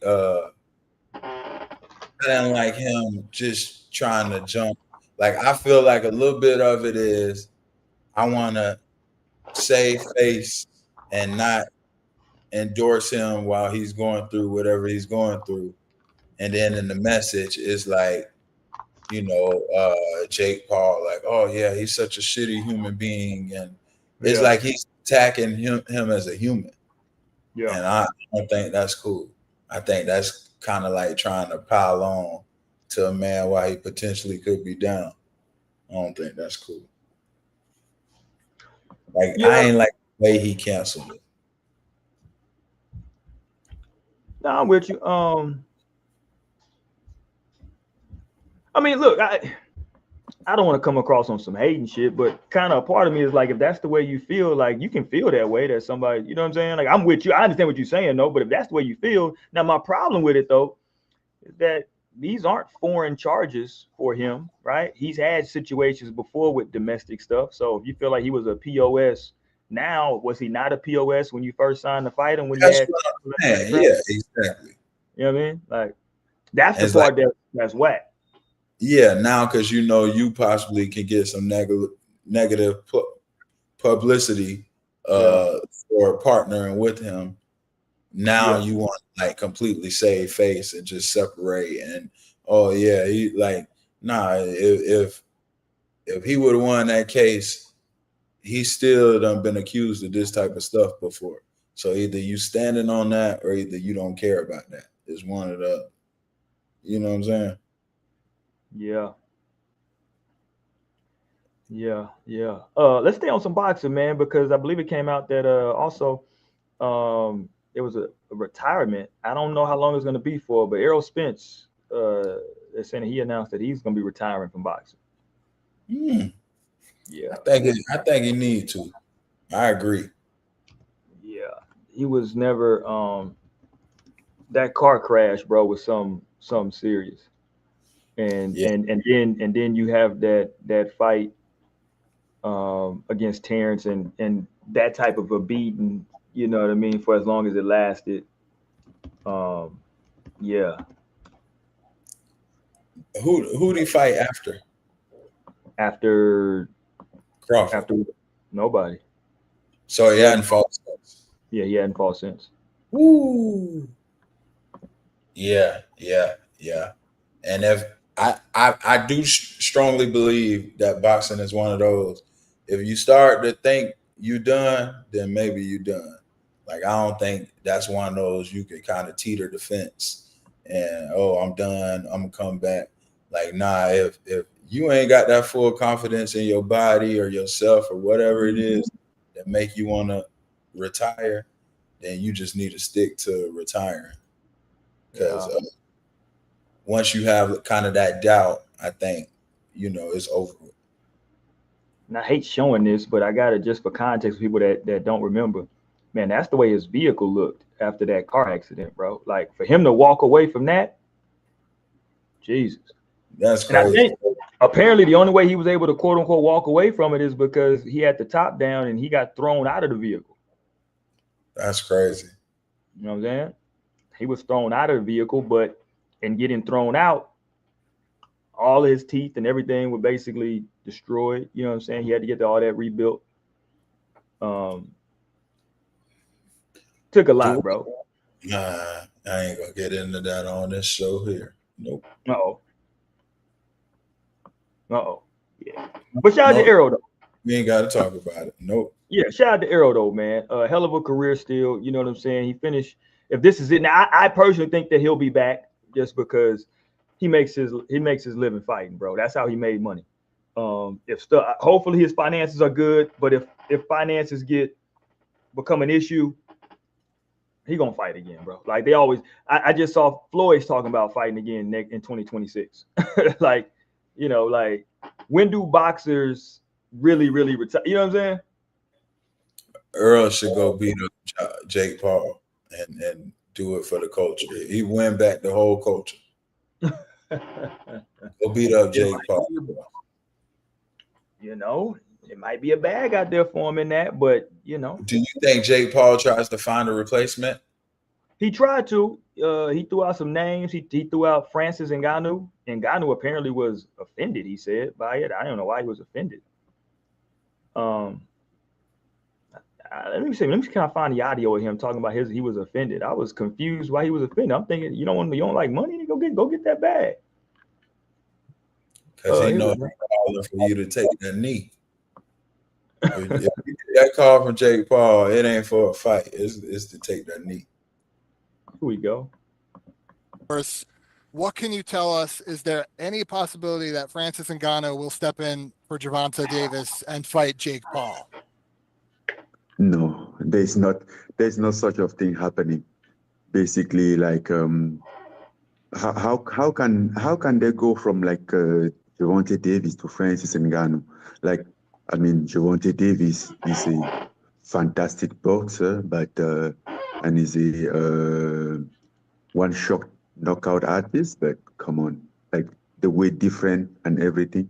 him just trying to jump. Like I feel like a little bit of it is I want to save face and not endorse him while he's going through whatever he's going through. And then in the message is like, you know, Jake Paul, like, oh yeah, he's such a shitty human being, and it's like he's attacking him as a human. Yeah, and I don't think that's cool. I think that's kind of like trying to pile on to a man while he potentially could be down. I don't think that's cool. Like I ain't like the way he canceled it. No, I'm with you. I mean, look, I don't want to come across on some hating shit, but kind of a part of me is like, if that's the way you feel, like you can feel that way that somebody, you know what I'm saying? Like I'm with you. I understand what you're saying, though, but if that's the way you feel, now my problem with it though is that these aren't foreign charges for him, right? He's had situations before with domestic stuff. So if you feel like he was a POS now, was he not a POS when you first signed to fight him when he That's had what I'm saying. Yeah, exactly. You know what I mean? Like that's the It's part like, that's whack. Yeah, now because you possibly can get some negative publicity for partnering with him. Now you want to like completely save face and just separate and he like if he would have won that case, he still done been accused of this type of stuff before. So either you standing on that or either you don't care about that. It's one of the, you know what I'm saying? Yeah. Let's stay on some boxing, man, because I believe it came out that also it was a retirement. I don't know how long it's going to be for, but Errol Spence, they're saying he announced that he's going to be retiring from boxing. Yeah, I think he need to. I agree. Yeah, he was never that car crash, bro, was some serious, and then you have that fight against Terrence and that type of a beating, you know what I mean, for as long as it lasted. Yeah. Who'd he fight after? After Crawford. After nobody. So he hadn't fought since. Yeah, he hadn't fought since. Woo. Yeah. And if I do strongly believe that boxing is one of those. If you start to think you done, then maybe you done. Like I don't think that's one of those you can kind of teeter the fence and I'm done. I'm gonna come back. Like nah, if you ain't got that full confidence in your body or yourself or whatever it is that make you want to retire, then you just need to stick to retiring. Because once you have kind of that doubt, I think it's over with. And I hate showing this, but I got it just for context for people that don't remember. Man, that's the way his vehicle looked after that car accident, bro. Like for him to walk away from that, Jesus. That's crazy. And I think apparently the only way he was able to quote unquote walk away from it is because he had the top down and he got thrown out of the vehicle. That's crazy. You know what I'm saying? He was thrown out of the vehicle, but in getting thrown out, all his teeth and everything were basically destroyed. You know what I'm saying? He had to get all that rebuilt. Took a lot, bro. Nah, I ain't gonna get into that on this show here. Nope. Yeah. But shout out to Arrow though. We ain't got to talk about it. Nope. Yeah, shout out to Arrow though, man. Hell of a career still. You know what I'm saying? He finished. If this is it, now I personally think that he'll be back just because he makes his living fighting, bro. That's how he made money. Hopefully his finances are good, but if finances become an issue, he gonna fight again, bro. Like they always. I just saw Floyd's talking about fighting again in 2026. Like, like when do boxers really retire? You know what I'm saying? Earl should go beat up Jake Paul and do it for the culture. He win back the whole culture. Go beat up Jake Paul. It might be a bag out there for him in that, but Do you think Jake Paul tries to find a replacement? He tried to. He threw out some names. He threw out Francis Ngannou. Ngannou apparently was offended, he said, by it. I don't know why he was offended. Let me kind of find the audio of him talking about he was offended. I was confused why he was offended. I'm thinking, you don't like money? Go get that bag. Because he knows calling for you to take that knee. If you get that call from Jake Paul, it ain't for a fight. It's to take that knee. Here we go. First, what can you tell us? Is there any possibility that Francis Ngannou will step in for Gervonta Davis and fight Jake Paul? No, there's no such of thing happening. Basically, like how can they go from like Gervonta Davis to Francis Ngannou? Like, I mean, Gervonta Davis is a fantastic boxer, but and is a one-shot knockout artist, but come on, like the way different and everything,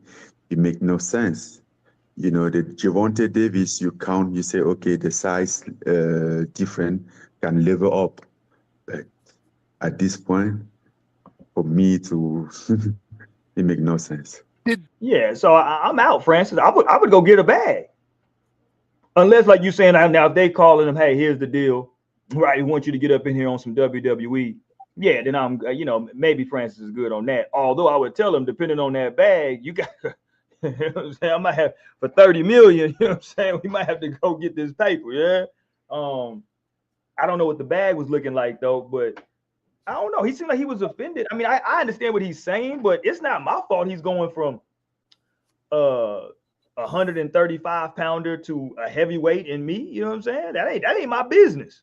it make no sense. You know, the Javonte Davis, you count, you say, okay, the size different can level up. But at this point, for me to, it make no sense. Yeah, so I'm out, Francis. I would go get a bag. Unless, like you saying now, if they calling them, hey, here's the deal, right? We want you to get up in here on some WWE. Yeah, then I'm, maybe Francis is good on that. Although I would tell him, depending on that bag, you got, you know what I'm saying, I might have for 30 million. You know what I'm saying? We might have to go get this paper. Yeah. I don't know what the bag was looking like though, but I don't know. He seemed like he was offended. I mean, I understand what he's saying, but it's not my fault. He's going from 135 pounder to a heavyweight in me. You know what I'm saying? That ain't my business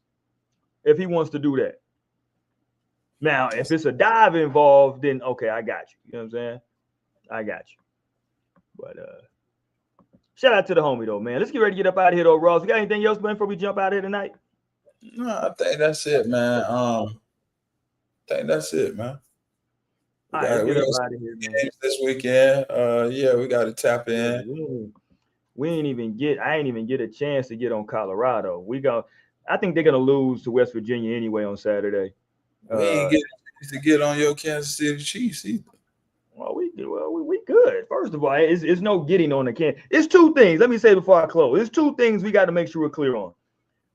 if he wants to do that. Now, if it's a dive involved, then okay, I got you. You know what I'm saying? I got you. But shout out to the homie though, man. Let's get ready to get up out of here though, Ross. You got anything else, man, before we jump out of here tonight? No, I think that's it, man. I think that's it, man. We got this weekend. Yeah, we got to tap in. I ain't even get a chance to get on Colorado. I think they're gonna lose to West Virginia anyway on Saturday. We ain't get a chance to get on your Kansas City Chiefs either. Well, we good. First of all, it's no getting on the can. It's two things. Let me say before I close. It's two things we got to make sure we're clear on.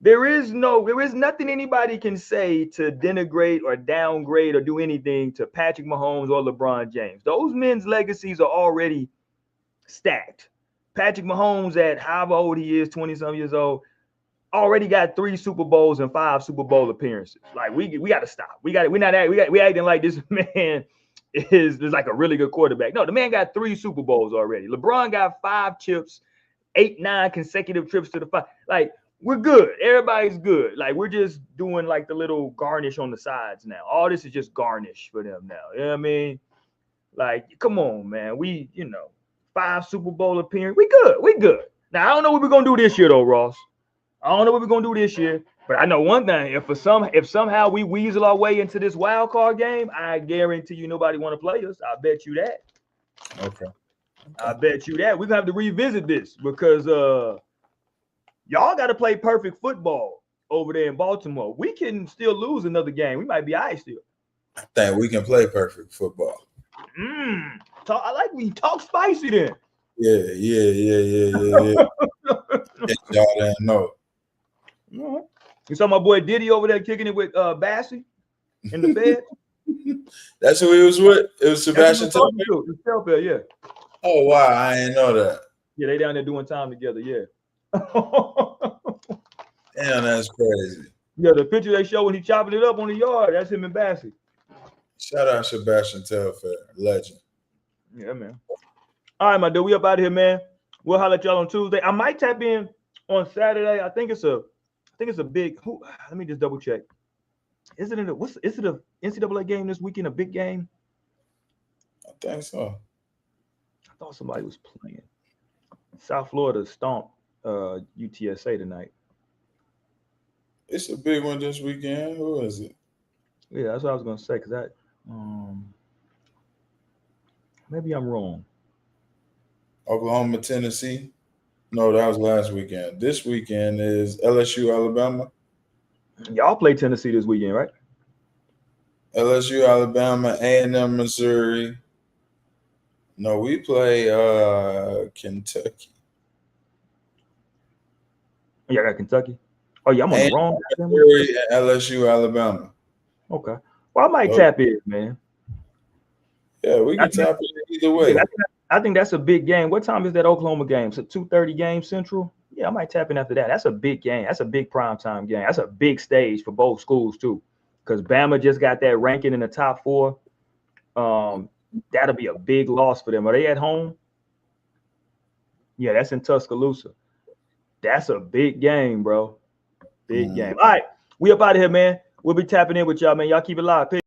There is nothing anybody can say to denigrate or downgrade or do anything to Patrick Mahomes or LeBron James. Those men's legacies are already stacked. Patrick Mahomes, at however old he is, 20-some years old, already got 3 Super Bowls and 5 Super Bowl appearances. Like we got to stop. We acting like this man is like a really good quarterback. No, the man got 3 Super Bowls already. LeBron got 5 chips, 8-9 consecutive trips to the final. Like, we're good. Everybody's good. Like, we're just doing like the little garnish on the sides now. All this is just garnish for them now. You know what I mean? Like, come on, man. 5 Super Bowl appearance. We good. Now, I don't know what we're gonna do this year though, Ross. I don't know what we're gonna do this year, but I know one thing: if somehow we weasel our way into this wild card game, I guarantee you nobody want to play us. I bet you that. Okay. I bet you that. We're gonna have to revisit this because y'all got to play perfect football over there in Baltimore. We can still lose another game. We might be all right still. I think we can play perfect football. I like we talk spicy then. Yeah. Y'all didn't know. You saw my boy Diddy over there kicking it with Bassey in the bed. That's who he was with. It was Sebastian Telfair, yeah. Oh wow, I didn't know that. Yeah, they down there doing time together. Yeah. Damn, that's crazy. Yeah, the picture they show when he chopping it up on the yard, that's him and Bassey. Shout out Sebastian Telfair, legend. Yeah, man. All right, my dude, we up out of here, man. We'll holler at y'all on Tuesday. I might tap in on Saturday. I think it's a big. Let me just double check. Is it a NCAA game this weekend? A big game? I think so. I thought somebody was playing. South Florida stomped UTSA tonight. It's a big one this weekend. Who is it? Yeah, that's what I was gonna say. Cause maybe I'm wrong. Oklahoma, Tennessee. No, that was last weekend. This weekend is LSU, Alabama. Y'all play Tennessee this weekend, right? LSU, Alabama, A&M, Missouri. No, we play Kentucky. Y'all got Kentucky? Oh, yeah, I'm on the wrong. Missouri and LSU, Alabama. Okay. Well, I might tap in, man. Yeah, we can tap in either way. I think that's a big game. What time is that Oklahoma game? It's a 2:30 game Central. Yeah, I might tap in after that. That's a big game. That's a big primetime game. That's a big stage for both schools too, because Bama just got that ranking in the top 4. That'll be a big loss for them. Are they at home? Yeah, that's in Tuscaloosa. That's a big game, bro. Big game. All right, we up out of here, man. We'll be tapping in with y'all, man. Y'all keep it live. Peace.